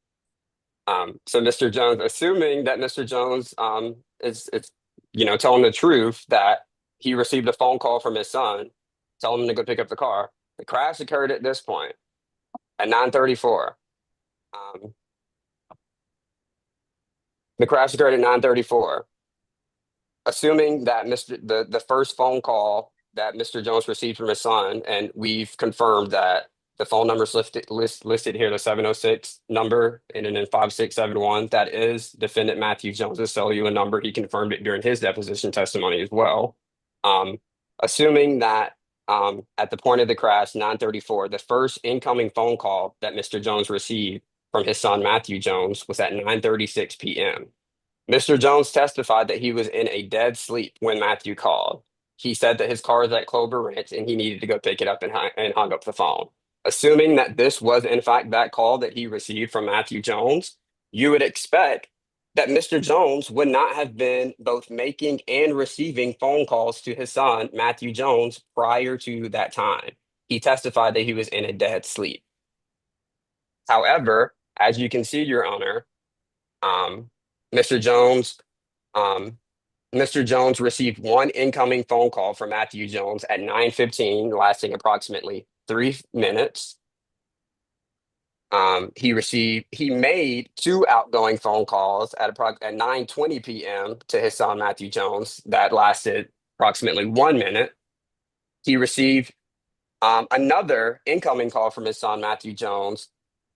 So Mr. Jones, assuming that Mr. Jones is telling the truth, that he received a phone call from his son telling him to go pick up the car, the crash occurred at this point at 9:34. The crash occurred at 9:34. Assuming that the first phone call that Mr. Jones received from his son, and we've confirmed that the phone number listed here, the 706 number, and then 5671, that is defendant Matthew Jones's cellular number. He confirmed it during his deposition testimony as well. Assuming that at the point of the crash, 9:34, the first incoming phone call that Mr. Jones received from his son Matthew Jones was at 9:36 p.m. Mr. Jones testified that he was in a dead sleep when Matthew called. He said that his car was at Clover Ranch and he needed to go pick it up and hung up the phone. Assuming that this was in fact that call that he received from Matthew Jones, you would expect that Mr. Jones would not have been both making and receiving phone calls to his son, Matthew Jones, prior to that time. He testified that he was in a dead sleep. However, as you can see, Your Honor, Mr. Jones received one incoming phone call from Matthew Jones at 9:15, lasting approximately 3 minutes. He made 2 outgoing phone calls at 9:20 p.m. to his son Matthew Jones that lasted approximately 1 minute. He received Another incoming call from his son, Matthew Jones,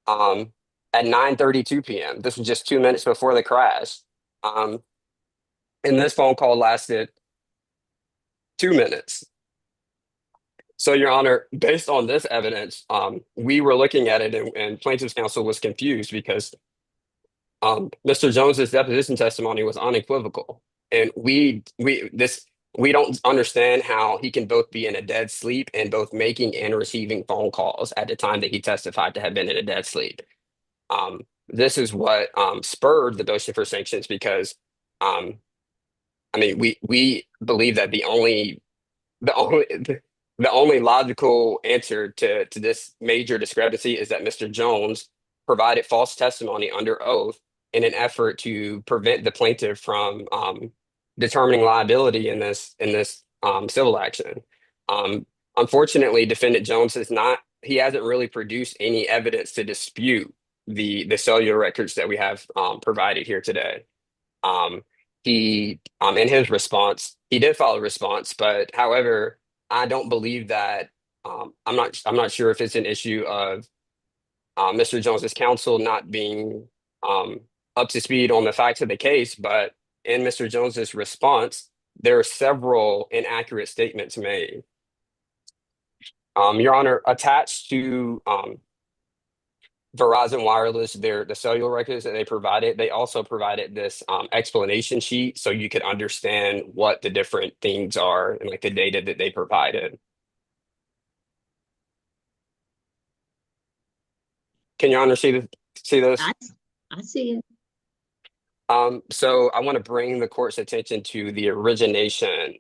at 9:32 p.m. This was just 2 minutes before the crash. And this phone call lasted 2 minutes. So, Your Honor, based on this evidence, we were looking at it and plaintiff's counsel was confused because Mr. Jones's deposition testimony was unequivocal. And we don't understand how he can both be in a dead sleep and both making and receiving phone calls at the time that he testified to have been in a dead sleep. This is what spurred the motion for sanctions because we believe that the only logical answer to this major discrepancy is that Mr. Jones provided false testimony under oath in an effort to prevent the plaintiff from determining liability in this civil action. Unfortunately, Defendant Jones hasn't really produced any evidence to dispute the cellular records that we have provided here today. He in his response, he did file a response, but however, I don't believe that I'm not sure if it's an issue of Mr. Jones's counsel not being up to speed on the facts of the case, but in Mr. Jones's response, there are several inaccurate statements made. Your Honor, attached to Verizon Wireless, the cellular records that they also provided this explanation sheet so you could understand what the different things are and like the data that they provided. Can Your Honor see this? I see it. So I want to bring the court's attention to the origination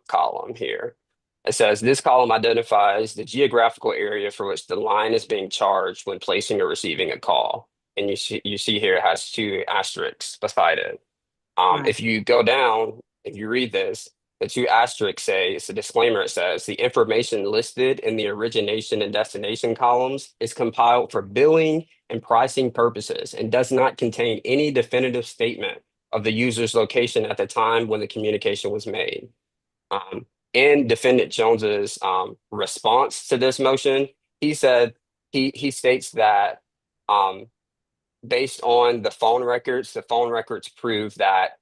column here. It says this column identifies the geographical area for which the line is being charged when placing or receiving a call. And you see here it has 2 asterisks beside it. Right. If you go down, if you read this, the 2 asterisks say, it's a disclaimer, it says, the information listed in the origination and destination columns is compiled for billing and pricing purposes and does not contain any definitive statement of the user's location at the time when the communication was made. In Defendant Jones's response to this motion, he said he states that based on the phone records prove that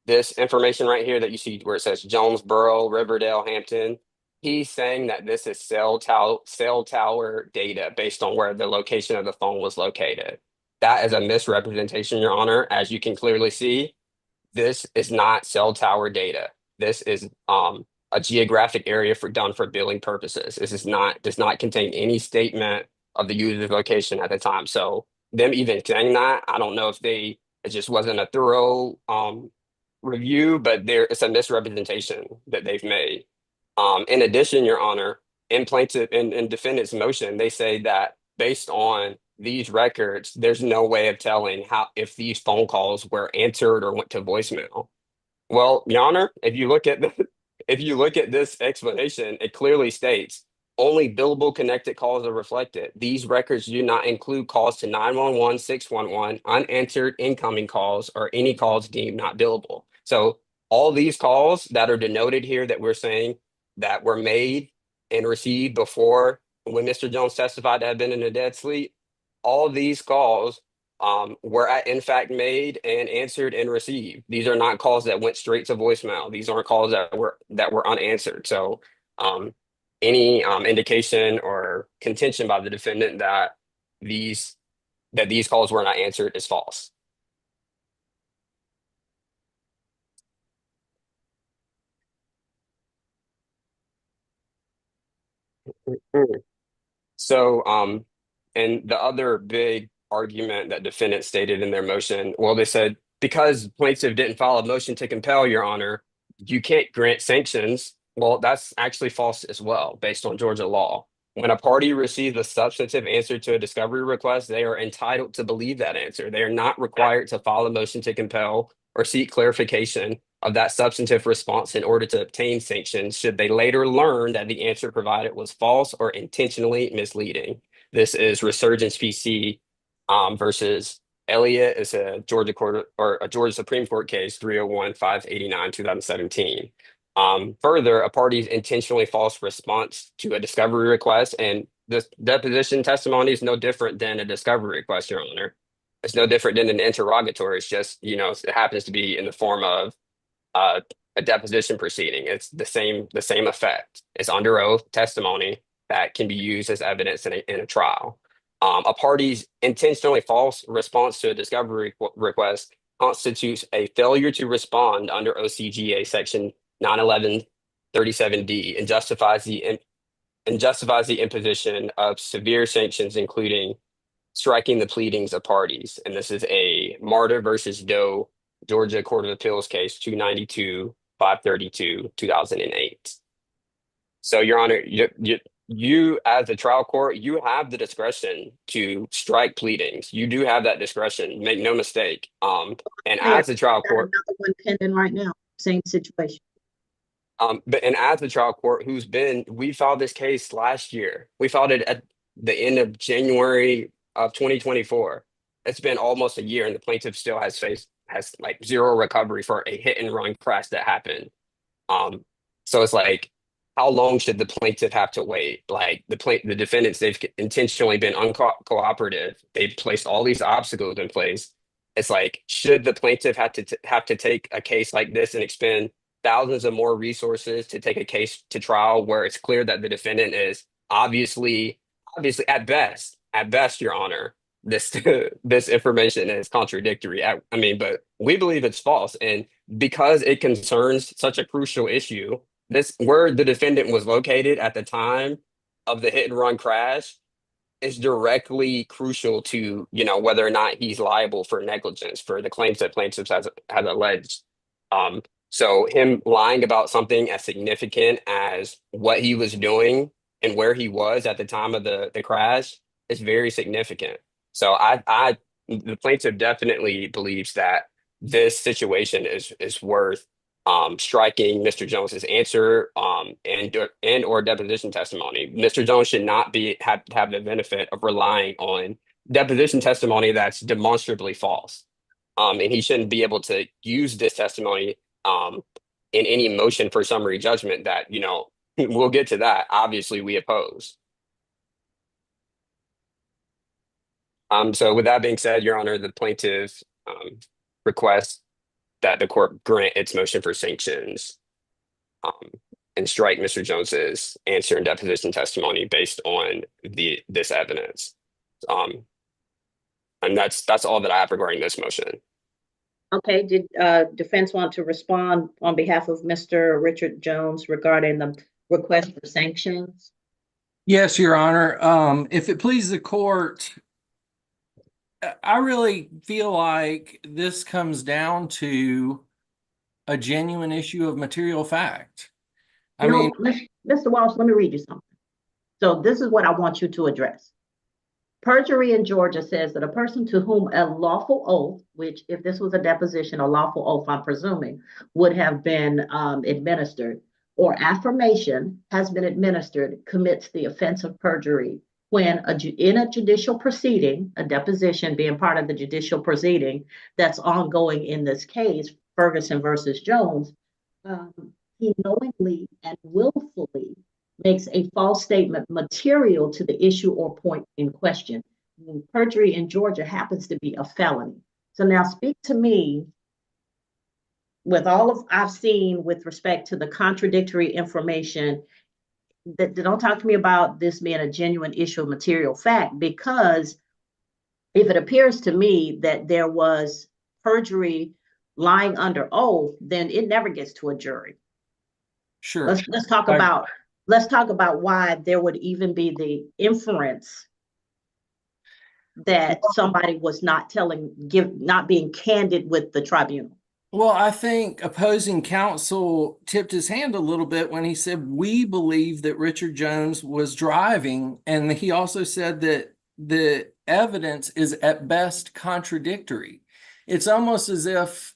this information right here that you see where it says Jonesboro, Riverdale, Hampton, he's saying that this is cell tower data based on where the location of the phone was located. That is a misrepresentation, Your Honor. As you can clearly see, this is not cell tower data. This is a geographic area done for billing purposes. This does not contain any statement of the user's location at the time. So them even saying that, I don't know if it just wasn't a thorough review, but it's a misrepresentation that they've made. In addition, Your Honor, in defendant's motion, they say that based on these records, there's no way of telling if these phone calls were answered or went to voicemail. Well, Your Honor, if you look at this explanation, it clearly states only billable connected calls are reflected. These records do not include calls to 911, 611, unanswered incoming calls, or any calls deemed not billable. So all these calls that are denoted here that we're saying that were made and received before when Mr. Jones testified to have been in a dead sleep, all these calls were in fact made and answered and received. These are not calls that went straight to voicemail. These aren't calls that were unanswered. So any indication or contention by the defendant that these calls were not answered is false. So and the other big argument that defendants stated in their motion, well, they said because plaintiff didn't file a motion to compel, Your Honor, you can't grant sanctions. Well, that's actually false as well, based on Georgia law. When a party receives a substantive answer to a discovery request, they are entitled to believe that answer. They are not required to file a motion to compel or seek clarification of that substantive response in order to obtain sanctions should they later learn that the answer provided was false or intentionally misleading. This is Resurgence PC versus Elliott. It's a Georgia Supreme Court case 301-589, 2017. Further, a party's intentionally false response to a discovery request, and this deposition testimony is no different than a discovery request, Your Honor. It's no different than an interrogatory. It's just, it happens to be in the form of a deposition proceeding. It's the same effect. It's under oath testimony that can be used as evidence in a trial. A party's intentionally false response to a discovery request constitutes a failure to respond under OCGA section 911-37D and justifies the imposition of severe sanctions, including striking the pleadings of parties. And this is a Marta versus Doe, Georgia Court of Appeals case 292-532, 2008. So, Your Honor, you as the trial court, you have the discretion to strike pleadings. You do have that discretion. Make no mistake. And as the trial court, another one pending right now, same situation. But as the trial court, we filed this case last year. We filed it at the end of January of 2024. It's been almost a year, and the plaintiff still has like zero recovery for a hit and run crash that happened. So it's like, how long should the plaintiff have to wait? Like the defendants, they've intentionally been uncooperative. They've placed all these obstacles in place. It's like, should the plaintiff have to take a case like this and expend thousands of more resources to take a case to trial where it's clear that the defendant is obviously at best, Your Honor, this information is contradictory. But we believe it's false. And because it concerns such a crucial issue, where the defendant was located at the time of the hit and run crash is directly crucial to, whether or not he's liable for negligence for the claims that plaintiffs has alleged. So him lying about something as significant as what he was doing and where he was at the time of the crash is very significant. So the plaintiff definitely believes that this situation is worth striking Mr. Jones's answer and or deposition testimony. Mr. Jones should not have the benefit of relying on deposition testimony that's demonstrably false. And he shouldn't be able to use this testimony in any motion for summary judgment that, we'll get to that. Obviously, we oppose. So with that being said, Your Honor, the plaintiff requests that the court grant its motion for sanctions and strike Mr. Jones's answer and deposition testimony based on this evidence. And that's all that I have regarding this motion. Okay, did defense want to respond on behalf of Mr. Richard Jones regarding the request for sanctions? Yes, Your Honor. If it pleases the court, I really feel like this comes down to a genuine issue of material fact. Mr. Walsh, let me read you something. So this is what I want you to address. Perjury in Georgia says that a person to whom a lawful oath, which if this was a deposition, a lawful oath, I'm presuming, would have been administered, or affirmation has been administered, commits the offense of perjury when in a judicial proceeding, a deposition being part of the judicial proceeding that's ongoing in this case, Ferguson versus Jones, he knowingly and willfully makes a false statement material to the issue or point in question. Perjury in Georgia happens to be a felony. So now speak to me with all of I've seen with respect to the contradictory information. That don't talk to me about this being a genuine issue of material fact, because if it appears to me that there was perjury lying under oath, then it never gets to a jury. Sure. Let's talk about why there would even be the inference that somebody was not being candid with the tribunal. Well, I think opposing counsel tipped his hand a little bit when he said, we believe that Richard Jones was driving. And he also said that the evidence is at best contradictory. It's almost as if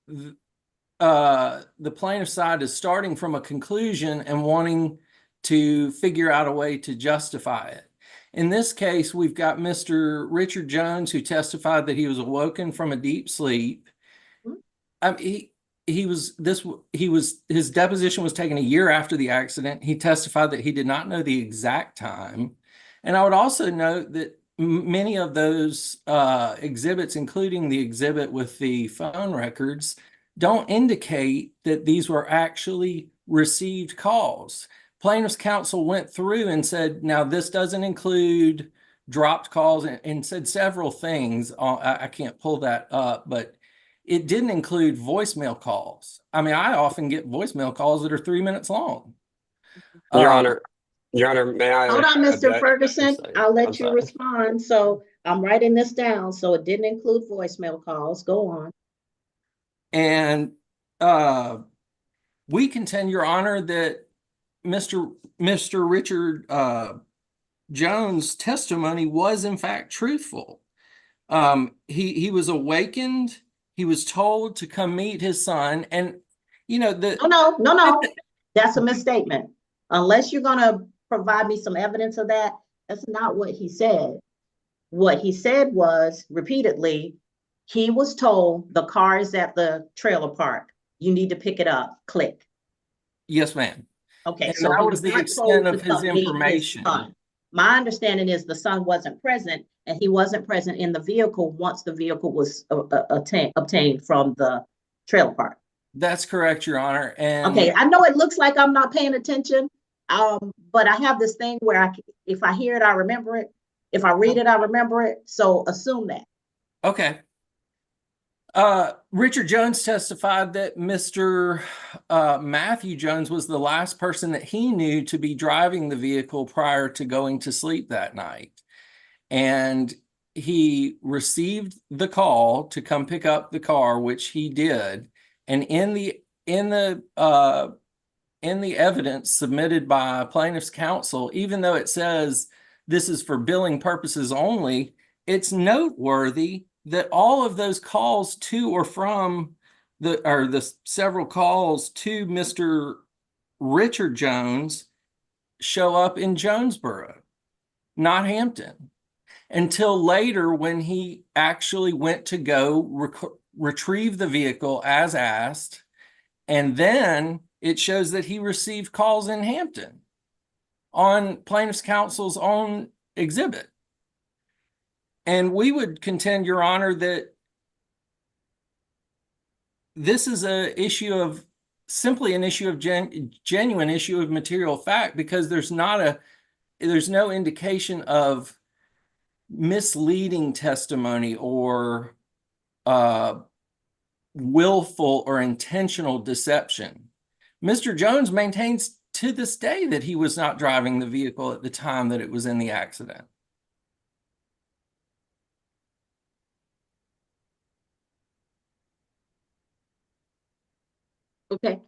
the plaintiff side is starting from a conclusion and wanting to figure out a way to justify it. In this case, we've got Mr. Richard Jones, who testified that he was awoken from a deep sleep. his deposition was taken a year after the accident. He testified that he did not know the exact time. And I would also note that many of those exhibits, including the exhibit with the phone records, don't indicate that these were actually received calls. Plaintiff's counsel went through and said, now this doesn't include dropped calls, and said several things. I can't pull that up, but it didn't include voicemail calls. I mean, I often get voicemail calls that are 3 minutes long. Your Honor, may I? Hold on, Mr. Ferguson. I'll I'm let you sorry. respond. So I'm writing this down. So it didn't include voicemail calls. Go on. And we contend, Your Honor, that Mr. Richard Jones' testimony was in fact truthful. He was awakened. He was told to come meet his son, and No. That's a misstatement. Unless you're gonna provide me some evidence of that, that's not what he said. What he said was repeatedly, he was told the car is at the trailer park. You need to pick it up. Click. Yes, ma'am. Okay, And so that he was the not extent told of to his come meet information. son. My understanding is the son wasn't present, and he wasn't present in the vehicle once the vehicle was obtained from the trailer park. That's correct, Your Honor. And Okay, I know it looks like I'm not paying attention, but I have this thing where if I hear it, I remember it. If I read it, I remember it. So assume that. okay. Richard Jones testified that Mr. Matthew Jones was the last person that he knew to be driving the vehicle prior to going to sleep that night. And he received the call to come pick up the car, which he did. And in the evidence submitted by plaintiff's counsel, even though it says this is for billing purposes only, it's noteworthy that all of those calls to or from the several calls to Mr. Richard Jones show up in Jonesboro, not Hampton, until later when he actually went to go retrieve the vehicle as asked. And then it shows that he received calls in Hampton on plaintiff's counsel's own exhibit. And we would contend, Your Honor, that this is simply an issue of genuine issue of material fact, because there's no indication of misleading testimony or willful or intentional deception. Mr. Jones maintains to this day that he was not driving the vehicle at the time that it was in the accident. Okay.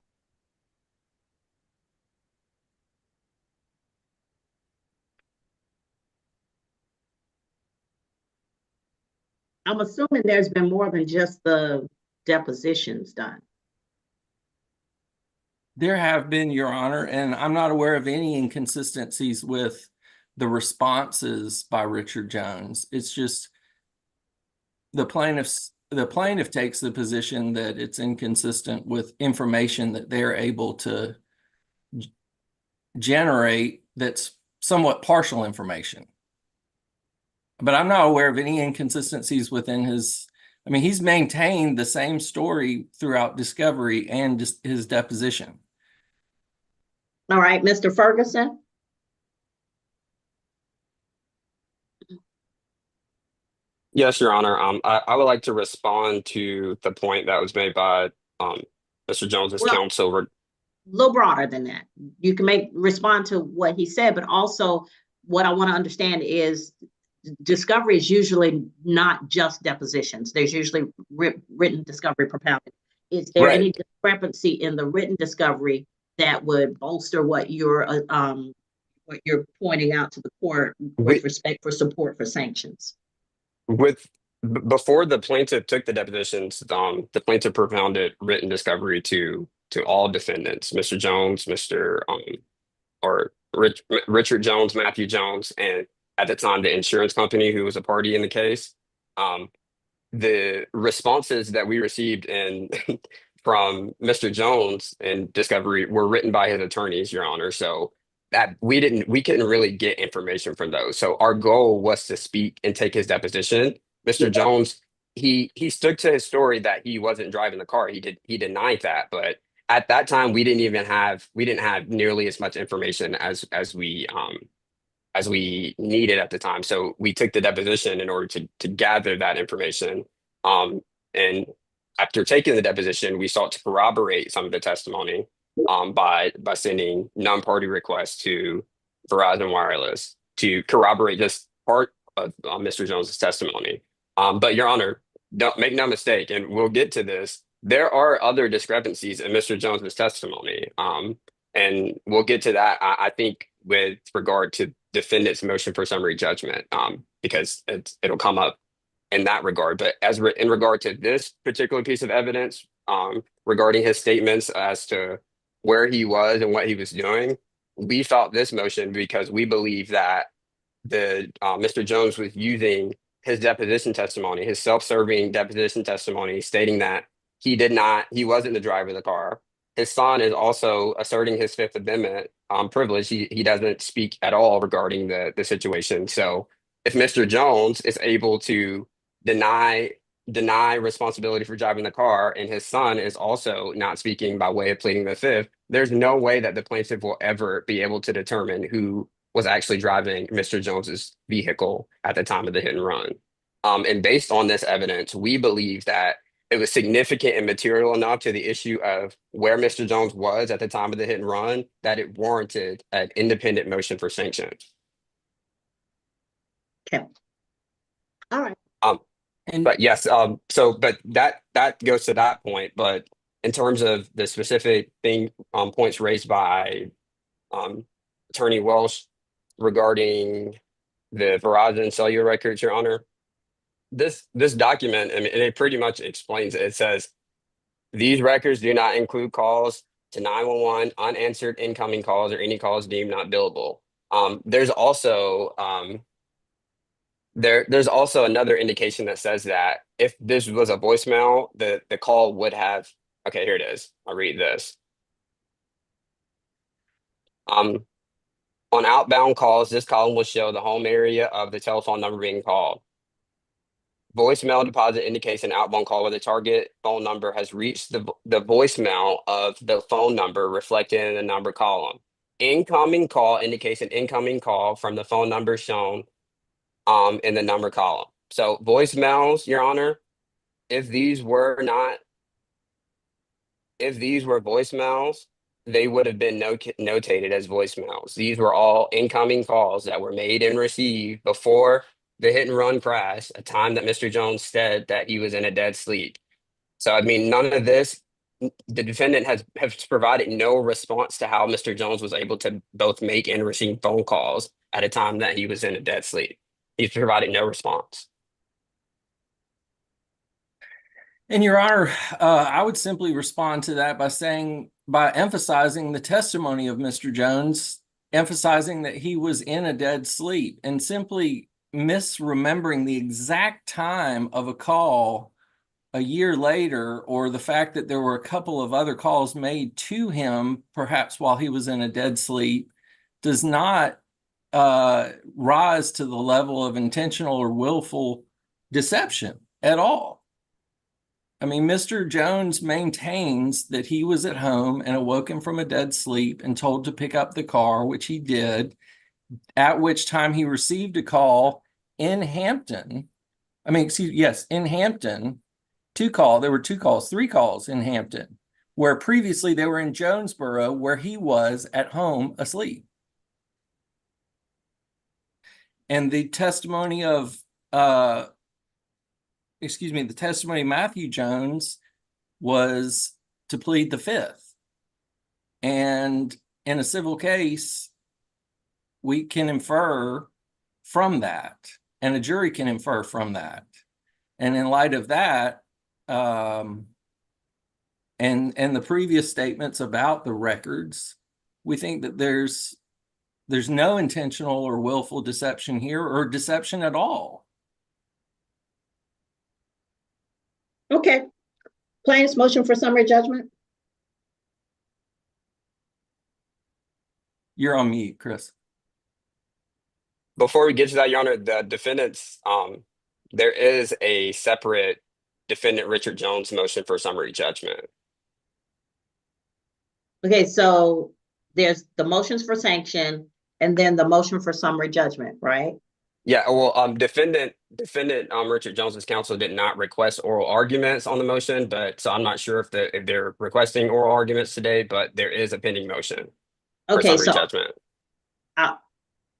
I'm assuming there's been more than just the depositions done. There have been, Your Honor, and I'm not aware of any inconsistencies with the responses by Richard Jones. It's just the plaintiff takes the position that it's inconsistent with information that they're able to generate that's somewhat partial information. But I'm not aware of any inconsistencies within he's maintained the same story throughout discovery and his deposition. All right, Mr. Ferguson. Yes, Your Honor. I would like to respond to the point that was made by Mr. Jones's counsel. A little broader than that. You can respond to what he said, but also what I want to understand is discovery is usually not just depositions. There's usually written discovery propounded. Is there any discrepancy in the written discovery that would bolster what you're pointing out to the court with respect for support for sanctions? Before the plaintiff took the depositions, the plaintiff propounded written discovery to all defendants, Mr. Jones, Richard Jones, Matthew Jones, and at the time the insurance company who was a party in the case. The responses that we received from Mr. Jones and discovery were written by his attorneys, Your Honor. So that we couldn't really get information from those. So our goal was to speak and take his deposition. Mr. Jones, he stuck to his story that he wasn't driving the car. He denied that, but at that time we didn't have nearly as much information as we needed at the time. So we took the deposition in order to gather that information. And after taking the deposition, we sought to corroborate some of the testimony by sending non-party requests to Verizon Wireless to corroborate just part of Mr. Jones's testimony. But Your Honor, don't make no mistake, and we'll get to this. There are other discrepancies in Mr. Jones's testimony, and we'll get to that. I think with regard to defendant's motion for summary judgment, because it'll come up in that regard. But in regard to this particular piece of evidence, regarding his statements as to where he was and what he was doing, we filed this motion because we believe that Mr. Jones was using his deposition testimony, his self-serving deposition testimony, stating that he wasn't the driver of the car. His son is also asserting his Fifth Amendment privilege. He doesn't speak at all regarding the situation. So if Mr. Jones is able to deny responsibility for driving the car, and his son is also not speaking by way of pleading the Fifth, there's no way that the plaintiff will ever be able to determine who was actually driving Mr. Jones's vehicle at the time of the hit and run. And based on this evidence, we believe that it was significant and material enough to the issue of where Mr. Jones was at the time of the hit and run that it warranted an independent motion for sanctions. Okay. All right. But yes, but that goes to that point. But in terms of the specific points raised by Attorney Welsh regarding the Verizon cellular records, Your Honor, this document, I mean, it pretty much explains it. It says these records do not include calls to 911, unanswered incoming calls, or any calls deemed not billable. There's also there's also another indication that says that if this was a voicemail, the call would have, okay, here it is. I'll read this. On outbound calls, this column will show the home area of the telephone number being called. Voicemail deposit indicates an outbound call where the target phone number has reached the voicemail of the phone number reflected in the number column. Incoming call indicates an incoming call from the phone number shown in the number column. So voicemails, Your Honor, if these were voicemails, they would have been notated as voicemails. These were all incoming calls that were made and received before the hit and run crash, a time that Mr. Jones said that he was in a dead sleep. So, I mean, none of this, the defendant has provided no response to how Mr. Jones was able to both make and receive phone calls at a time that he was in a dead sleep. He's provided no response. And Your Honor, I would simply respond to that by emphasizing the testimony of Mr. Jones, emphasizing that he was in a dead sleep, and simply misremembering the exact time of a call a year later, or the fact that there were a couple of other calls made to him, perhaps while he was in a dead sleep, does not rise to the level of intentional or willful deception at all. I mean, Mr. Jones maintains that he was at home and awoke him from a dead sleep and told to pick up the car, which he did, at which time he received a call in Hampton. I mean, in Hampton, three calls in Hampton, where previously they were in Jonesboro, where he was at home asleep. And the testimony of the testimony of Matthew Jones was to plead the Fifth. And in a civil case, we can infer from that, and a jury can infer from that. And in light of that, and the previous statements about the records, we think that there's no intentional or willful deception here, or deception at all. Okay. Plaintiff's motion for summary judgment? You're on mute, Chris. Before we get to that, Your Honor, the defendants, there is a separate defendant Richard Jones motion for summary judgment. Okay, so there's the motions for sanction and then the motion for summary judgment, right? Yeah, well, defendant Richard Jones's counsel did not request oral arguments on the motion, but so I'm not sure if they're requesting oral arguments today, but there is a pending motion for Okay, summary so judgment.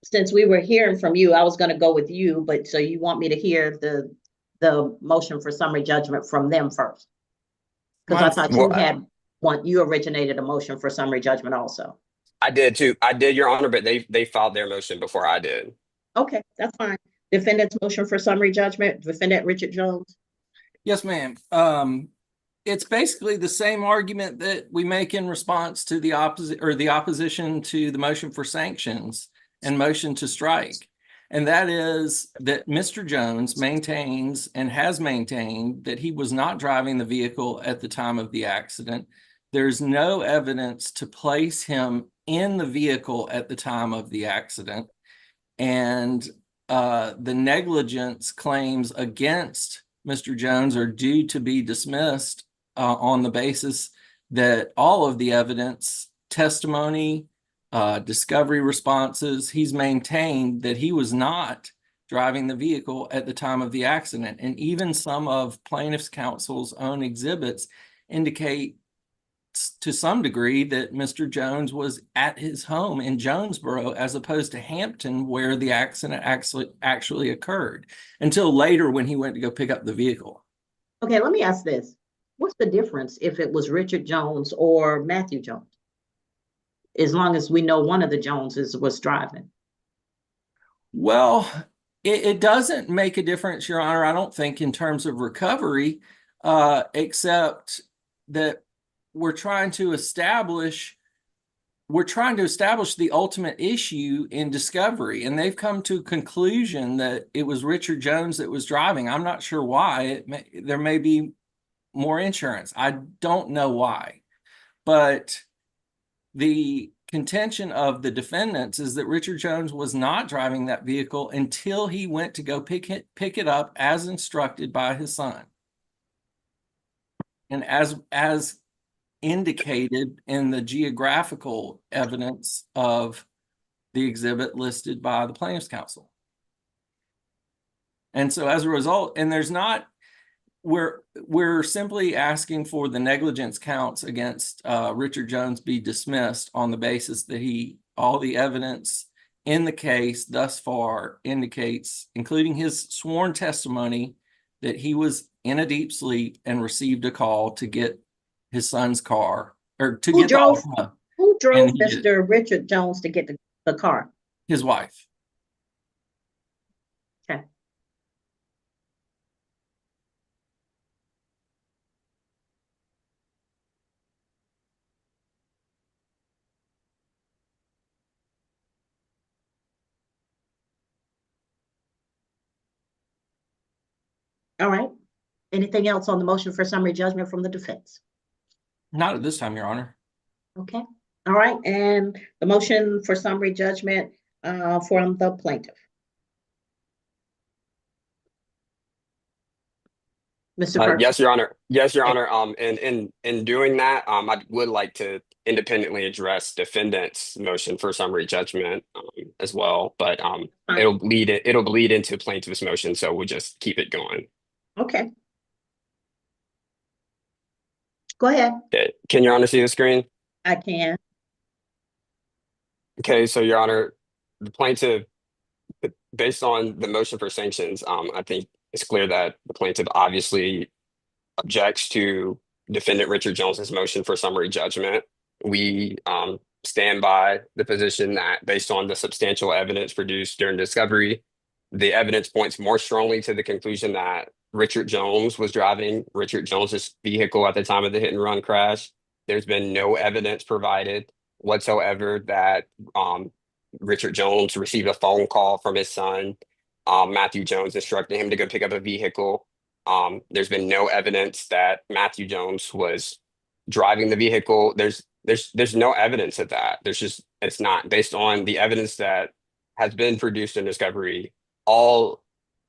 since we were hearing from you, I was going to go with you, but so you want me to hear the motion for summary judgment from them first? Because I thought you had one, you originated a motion for summary judgment also. I did too. I did, Your Honor, but they filed their motion before I did. Okay, that's fine. Defendant's motion for summary judgment, defendant Richard Jones. Yes, ma'am. It's basically the same argument that we make in response to the opposition to the motion for sanctions and motion to strike. And that is that Mr. Jones maintains and has maintained that he was not driving the vehicle at the time of the accident. There's no evidence to place him in the vehicle at the time of the accident. And the negligence claims against Mr. Jones are due to be dismissed on the basis that all of the evidence, testimony, discovery responses, he's maintained that he was not driving the vehicle at the time of the accident. And even some of plaintiff's counsel's own exhibits indicate to some degree that Mr. Jones was at his home in Jonesboro as opposed to Hampton, where the accident actually occurred, until later when he went to go pick up the vehicle. Okay, let me ask this. What's the difference if it was Richard Jones or Matthew Jones? As long as we know one of the Joneses was driving. Well, it doesn't make a difference, Your Honor, I don't think, in terms of recovery, except that we're trying to establish the ultimate issue in discovery, and they've come to a conclusion that it was Richard Jones that was driving. I'm not sure why. There may be more insurance. I don't know why, but the contention of the defendants is that Richard Jones was not driving that vehicle until he went to go pick it up as instructed by his son, and as indicated in the geographical evidence of the exhibit listed by the plaintiff's counsel. And so as a result, and we're simply asking for the negligence counts against Richard Jones be dismissed on the basis that all the evidence in the case thus far indicates, including his sworn testimony, that he was in a deep sleep and received a call to get his son's car, or to Who get drove and Mr. Richard Jones to get the car? his wife. Okay. All right. Anything else on the motion for summary judgment from the defense? Not at this time, Your Honor. Okay. All right. And the motion for summary judgment from the plaintiff. Mr. Perkins. Yes, Your Honor. Yes, Your Honor. And in doing that, I would like to independently address defendant's motion for summary judgment as well, but it'll bleed into plaintiff's motion, so we'll just keep it going. Okay. Go ahead. Okay. Can Your Honor see the screen? I can. Okay, so Your Honor, the plaintiff, based on the motion for sanctions, I think it's clear that the plaintiff obviously objects to defendant Richard Jones's motion for summary judgment. We stand by the position that based on the substantial evidence produced during discovery, the evidence points more strongly to the conclusion that Richard Jones was driving Richard Jones's vehicle at the time of the hit and run crash. There's been no evidence provided whatsoever that Richard Jones received a phone call from his son, Matthew Jones, instructing him to go pick up a vehicle. There's been no evidence that Matthew Jones was driving the vehicle. There's no evidence of that. It's not based on the evidence that has been produced in discovery. All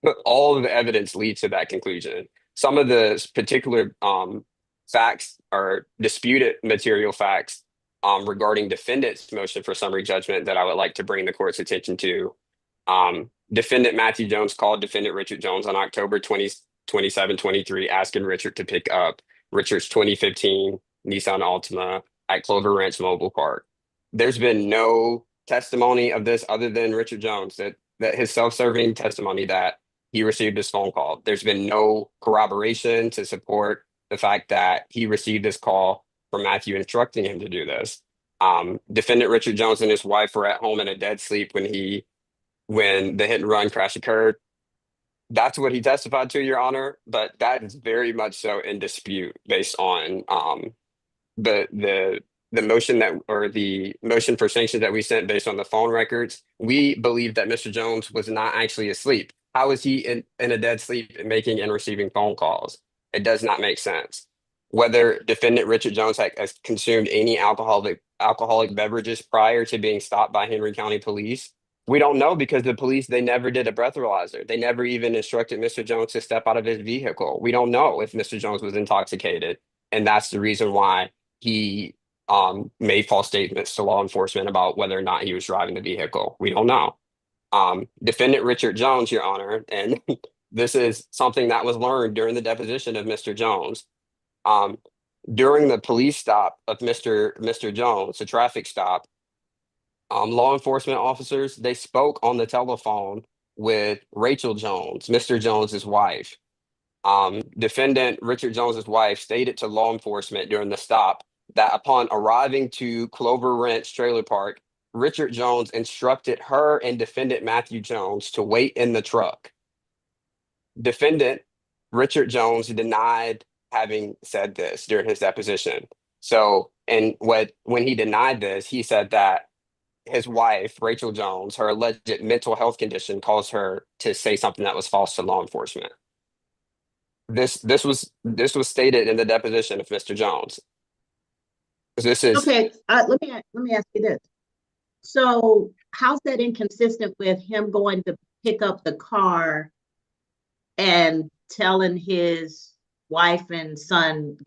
of the evidence leads to that conclusion. Some of the particular facts or disputed material facts regarding defendant's motion for summary judgment that I would like to bring the court's attention to. Defendant Matthew Jones called defendant Richard Jones on October 27-23, asking Richard to pick up Richard's 2015 Nissan Altima at Clover Ranch Mobile Park. There's been no testimony of this other than Richard Jones, that his self-serving testimony that he received this phone call. There's been no corroboration to support the fact that he received this call from Matthew instructing him to do this. Defendant Richard Jones and his wife were at home in a dead sleep when the hit and run crash occurred. That's what he testified to, Your Honor, but that is very much so in dispute based on the motion for sanctions that we sent based on the phone records. We believe that Mr. Jones was not actually asleep. How is he in a dead sleep and making and receiving phone calls? It does not make sense. Whether defendant Richard Jones has consumed any alcoholic beverages prior to being stopped by Henry County Police, we don't know, because the police, they never did a breathalyzer. They never even instructed Mr. Jones to step out of his vehicle. We don't know if Mr. Jones was intoxicated. And that's the reason why he made false statements to law enforcement about whether or not he was driving the vehicle. We don't know. Defendant Richard Jones, Your Honor, and this is something that was learned during the deposition of Mr. Jones. During the police stop of Mr. Jones, the traffic stop, law enforcement officers, they spoke on the telephone with Rachel Jones, Mr. Jones's wife. Defendant Richard Jones's wife stated to law enforcement during the stop that upon arriving to Clover Ranch Trailer Park, Richard Jones instructed her and defendant Matthew Jones to wait in the truck. Defendant Richard Jones denied having said this during his deposition. So, and when he denied this, he said that his wife, Rachel Jones, her alleged mental health condition caused her to say something that was false to law enforcement. This was stated in the deposition of Mr. Jones. This is okay. Let me ask you this. So, how's that inconsistent with him going to pick up the car and telling his wife and son,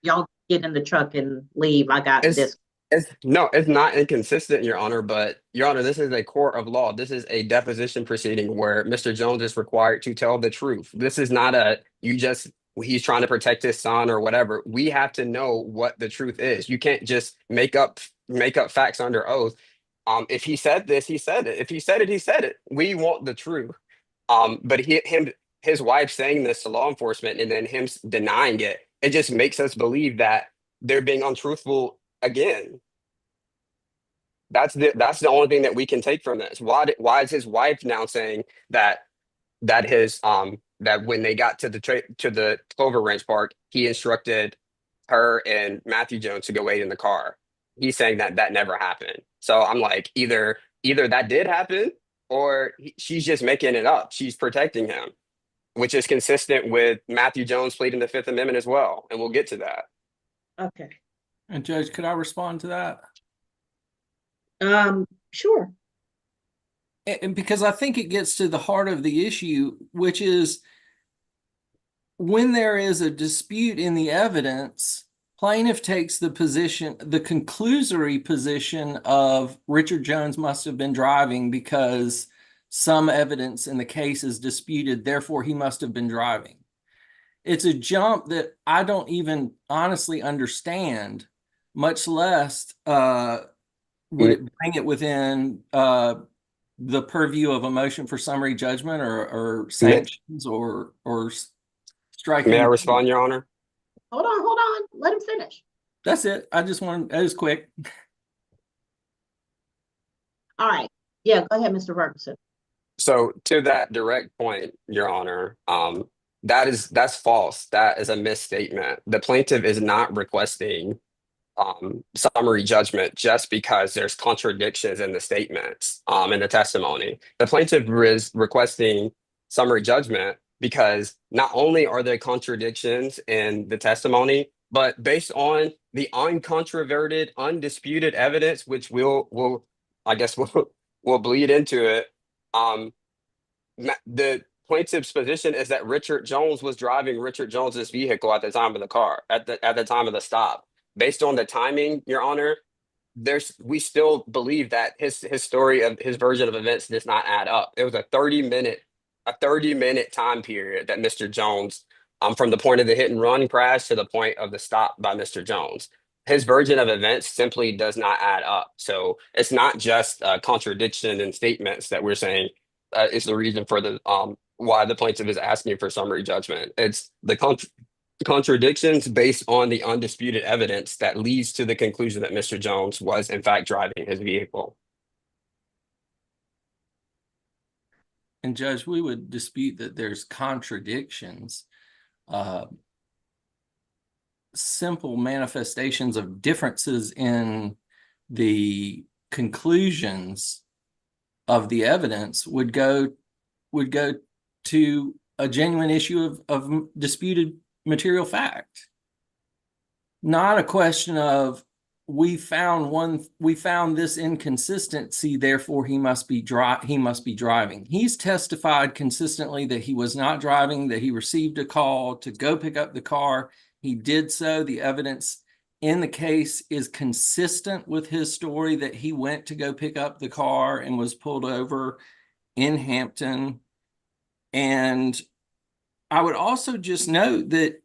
y'all get in the truck and leave? I got this. It's not inconsistent, Your Honor, but Your Honor, this is a court of law. This is a deposition proceeding where Mr. Jones is required to tell the truth. This is not he's trying to protect his son or whatever. We have to know what the truth is. You can't just make up facts under oath. If he said this, he said it. If he said it, he said it. We want the truth. But his wife saying this to law enforcement and then him denying it, it just makes us believe that they're being untruthful again. That's the only thing that we can take from this. Why is his wife now saying that when they got to the Clover Ranch Park, he instructed her and Matthew Jones to go wait in the car? He's saying that never happened. So I'm like, either that did happen or she's just making it up. She's protecting him, which is consistent with Matthew Jones pleading the Fifth Amendment as well. And we'll get to that. Okay. And Judge, could I respond to that? Sure. And because I think it gets to the heart of the issue, which is when there is a dispute in the evidence, plaintiff takes the conclusory position of Richard Jones must have been driving because some evidence in the case is disputed, therefore he must have been driving. It's a jump that I don't even honestly understand, much less would it bring it within the purview of a motion for summary judgment or sanctions or striking. May I respond, Your Honor? Hold on. Let him finish. That's it. I just want to, it was quick. All right. Yeah, go ahead, Mr. Ferguson. So to that direct point, Your Honor, that's false. That is a misstatement. The plaintiff is not requesting summary judgment just because there's contradictions in the statements in the testimony. The plaintiff is requesting summary judgment because not only are there contradictions in the testimony, but based on the uncontroverted, undisputed evidence, which will I guess will bleed into it. The plaintiff's position is that Richard Jones was driving Richard Jones's vehicle at the time of the time of the stop. Based on the timing, Your Honor, we still believe that his story of his version of events does not add up. It was a 30-minute time period that Mr. Jones, from the point of the hit and run crash to the point of the stop by Mr. Jones. His version of events simply does not add up. So it's not just a contradiction in statements that we're saying is the reason for the why the plaintiff is asking for summary judgment. It's the contradictions based on the undisputed evidence that leads to the conclusion that Mr. Jones was in fact driving his vehicle. And Judge, we would dispute that there's contradictions, simple manifestations of differences in the conclusions of the evidence would go to a genuine issue of disputed material fact. Not a question of we found this inconsistency, therefore he must be driving. He's testified consistently that he was not driving, that he received a call to go pick up the car. He did so. The evidence in the case is consistent with his story that he went to go pick up the car and was pulled over in Hampton. And I would also just note that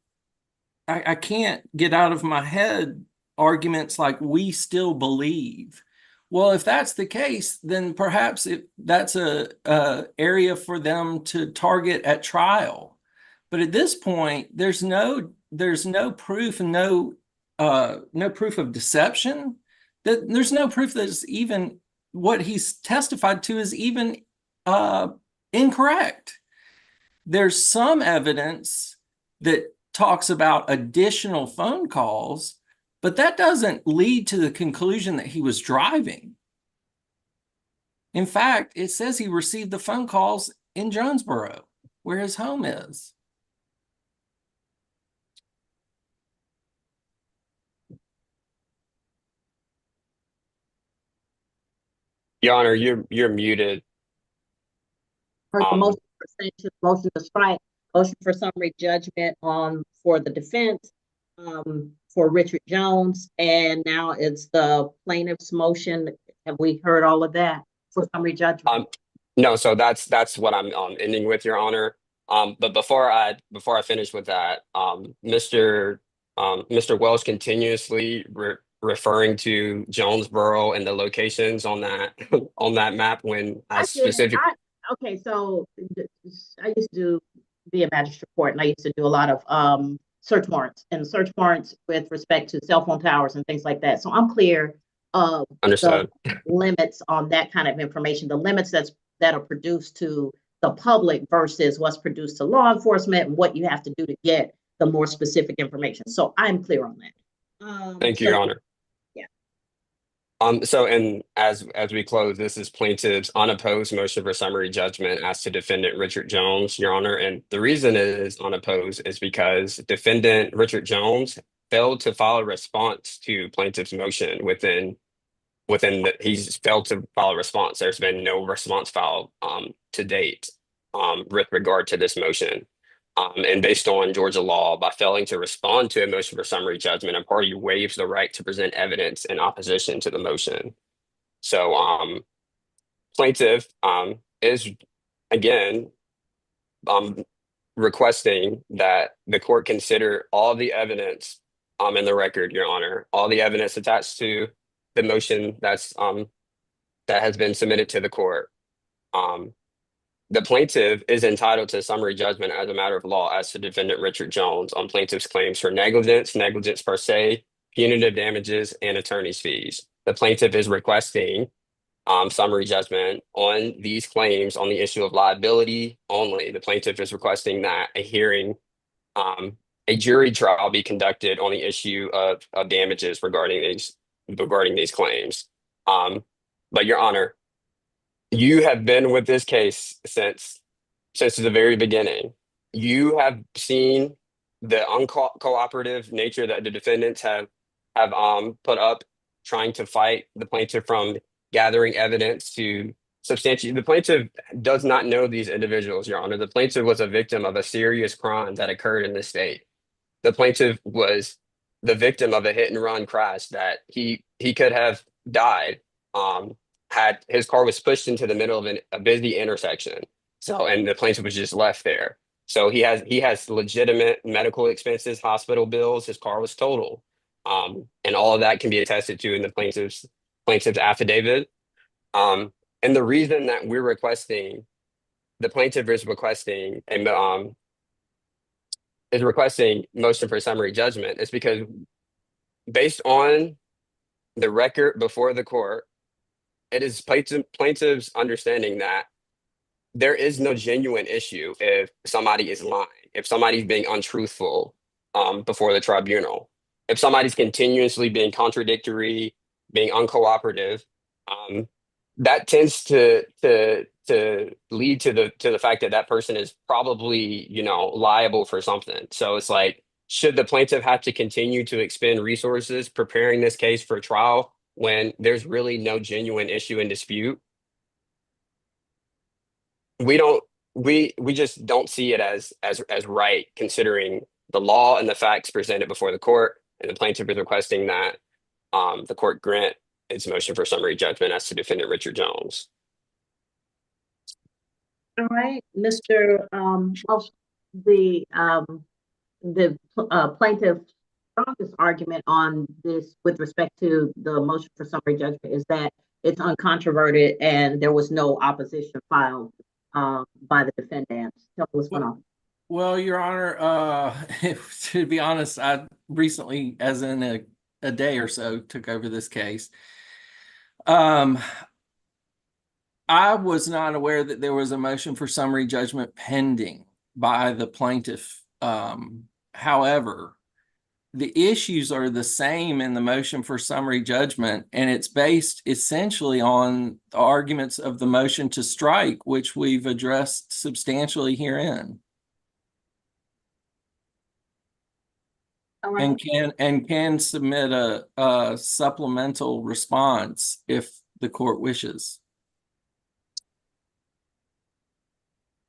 I can't get out of my head arguments like we still believe. Well, if that's the case, then perhaps that's a area for them to target at trial. But at this point, there's no proof and no proof of deception. That there's no proof that even what he's testified to is even incorrect. There's some evidence that talks about additional phone calls, but that doesn't lead to the conclusion that he was driving. In fact, it says he received the phone calls in Jonesboro, where his home is. Your Honor, you're muted. Heard the motion for sanction, motion to strike, motion for summary judgment for the defense, for Richard Jones, and now it's the plaintiff's motion. Have we heard all of that for summary judgment? No, so that's what I'm ending with, Your Honor. But before I finish with that, Mr. Wells continuously referring to Jonesboro and the locations on that on that map when I specifically. Okay, so I used to be a magistrate court, and I used to do a lot of search warrants with respect to cell phone towers and things like that. So I'm clear of the limits on that kind of information, the limits that are produced to the public versus what's produced to law enforcement and what you have to do to get the more specific information. So I'm clear on that. Thank you, Your Honor. So, and as we close, this is plaintiff's unopposed motion for summary judgment as to defendant Richard Jones, Your Honor. And the reason it is unopposed is because defendant Richard Jones failed to file a response to plaintiff's motion he's failed to file a response. There's been no response filed to date with regard to this motion. And based on Georgia law, by failing to respond to a motion for summary judgment, a party waives the right to present evidence in opposition to the motion. So plaintiff is, again, requesting that the court consider all the evidence in the record, Your Honor, all the evidence attached to the motion that has been submitted to the court. The plaintiff is entitled to summary judgment as a matter of law as to defendant Richard Jones on plaintiff's claims for negligence per se, punitive damages, and attorney's fees. The plaintiff is requesting summary judgment on these claims on the issue of liability only. The plaintiff is requesting that a hearing, a jury trial be conducted on the issue of damages regarding these claims. But Your Honor, you have been with this case since the very beginning. you have seen the uncooperative nature that the defendants have put up trying to fight the plaintiff from gathering evidence to substantiate. The plaintiff does not know these individuals, Your Honor. The plaintiff was a victim of a serious crime that occurred in the state. The plaintiff was the victim of a hit and run crash that he could have died had his car was pushed into the middle of a busy intersection. So, and the plaintiff was just left there. So he has legitimate medical expenses, hospital bills. His car was totaled, and all of that can be attested to in the plaintiff's affidavit. And the reason that the plaintiff is requesting motion for summary judgment is because based on the record before the court, it is plaintiff's understanding that there is no genuine issue if somebody is lying, if somebody's being untruthful before the tribunal, if somebody's continuously being contradictory, being uncooperative, that tends to lead to the fact that that person is probably, liable for something. So it's like, should the plaintiff have to continue to expend resources preparing this case for trial when there's really no genuine issue in dispute? We just don't see it as right, considering the law and the facts presented before the court, and the plaintiff is requesting that the court grant its motion for summary judgment as to defendant Richard Jones. All right, Mr. The plaintiff's strongest argument on this with respect to the motion for summary judgment is that it's uncontroverted and there was no opposition filed by the defendants. Tell me what's going on. Well, Your Honor, to be honest, I recently, as in a day or so, took over this case. I was not aware that there was a motion for summary judgment pending by the plaintiff. However, the issues are the same in the motion for summary judgment, and it's based essentially on the arguments of the motion to strike, which we've addressed substantially herein. All right. And can submit a supplemental response if the court wishes.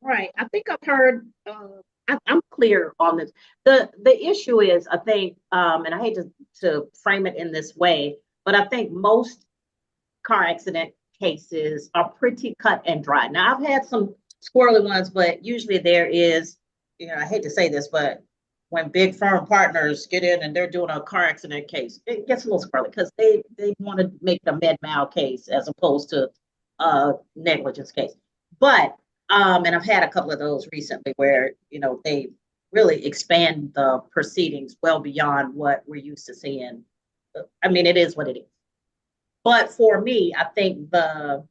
Right. I think I've heard, I'm clear on this. The issue is, I think, and I hate to frame it in this way, but I think most car accident cases are pretty cut and dry. Now, I've had some squirrely ones, but usually there is, I hate to say this, but when big firm partners get in and they're doing a car accident case, it gets a little squirrely because they want to make a med-mal case as opposed to a negligence case. But and I've had a couple of those recently where, they really expand the proceedings well beyond what we're used to seeing. I mean, it is what it is. But for me, I think on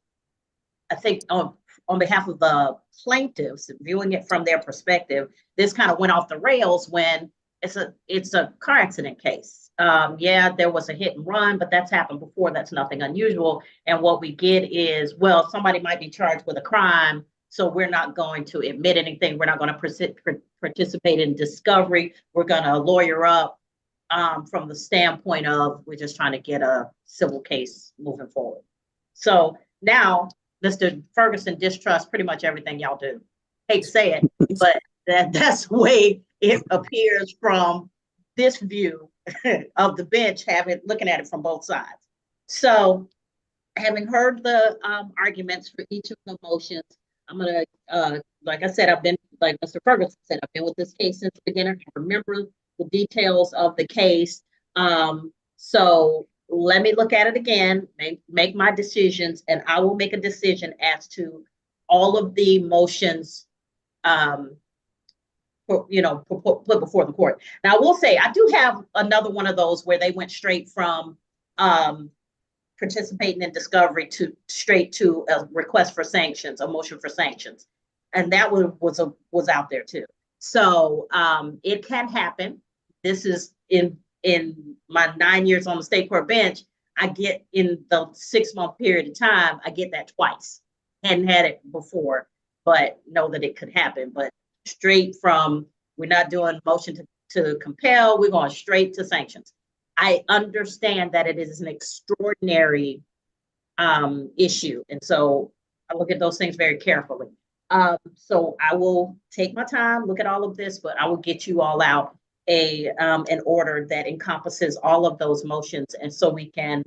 behalf of the plaintiffs, viewing it from their perspective, this kind of went off the rails when it's a car accident case. Yeah, there was a hit and run, but that's happened before. That's nothing unusual. And what we get is, well, somebody might be charged with a crime, so we're not going to admit anything. We're not going to participate in discovery. We're going to lawyer up from the standpoint of we're just trying to get a civil case moving forward. So now Mr. Ferguson distrusts pretty much everything y'all do. Hate to say it, but that's the way it appears from this view of the bench, looking at it from both sides. So having heard the arguments for each of the motions, I'm going to, like I said, I've been, like Mr. Ferguson said, I've been with this case since the beginning. I remember the details of the case. So let me look at it again, make my decisions, and I will make a decision as to all of the motions, put before the court. Now, I will say, I do have another one of those where they went straight from participating in discovery straight to a request for sanctions, a motion for sanctions. And that was out there too. So it can happen. This is in my 9 years on the state court bench, I get in the 6-month period of time, I get that twice. Hadn't had it before, but know that it could happen. But straight from, we're not doing motion to compel, we're going straight to sanctions. I understand that it is an extraordinary issue. And so I look at those things very carefully. So I will take my time, look at all of this, but I will get you all out an order that encompasses all of those motions. And so we can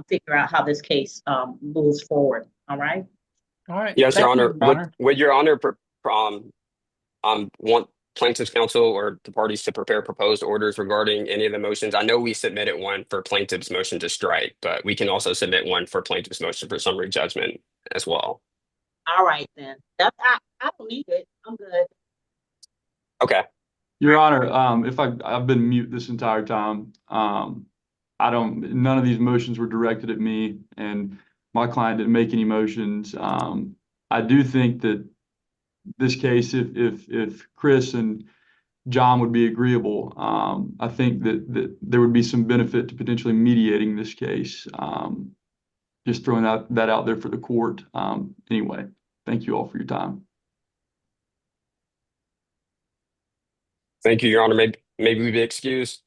figure out how this case moves forward. All right. All right. Yes, Your Thank you, Honor. Would Your Honor want plaintiff's counsel or the parties to prepare proposed orders regarding any of the motions? I know we submitted one for plaintiff's motion to strike, but we can also submit one for plaintiff's motion for summary judgment as well. All right, then. I don't need it. I'm good. Okay. Your Honor, if I've been mute this entire time, none of these motions were directed at me, and my client didn't make any motions. I do think that this case, if Chris and John would be agreeable, I think that there would be some benefit to potentially mediating this case. Just throwing that out there for the court. Anyway, thank you all for your time. Thank you, Your Honor. Maybe we be excused.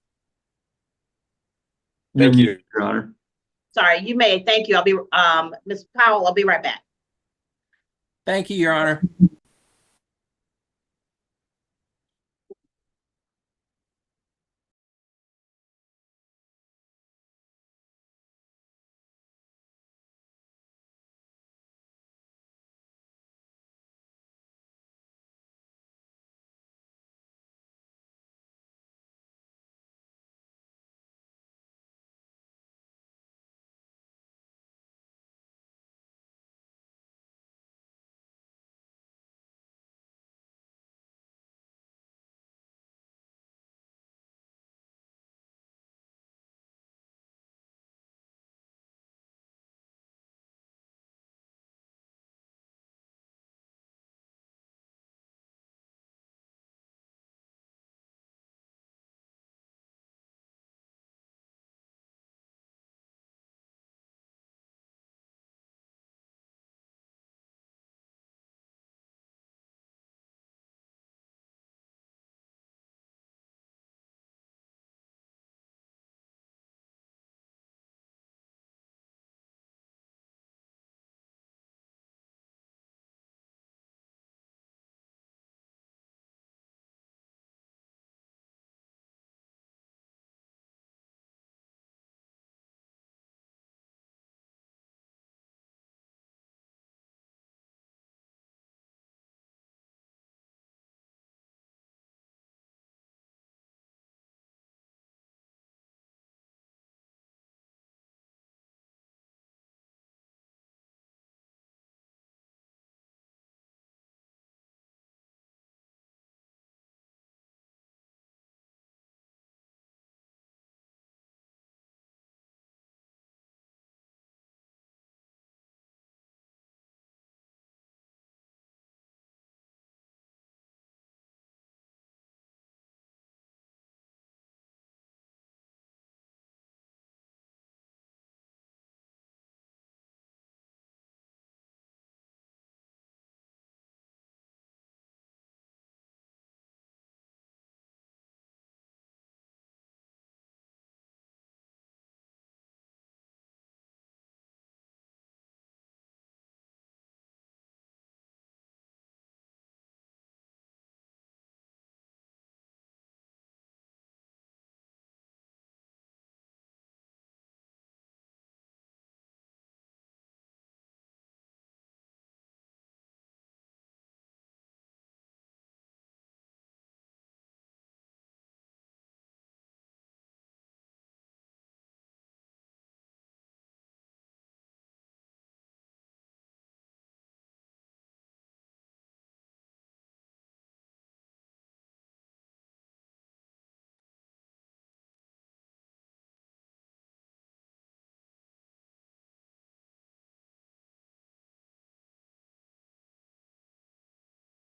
You're Thank you. muted, Your Honor. Sorry, you may. Thank you. I'll be Ms. Powell, I'll be right back. Thank you, Your Honor.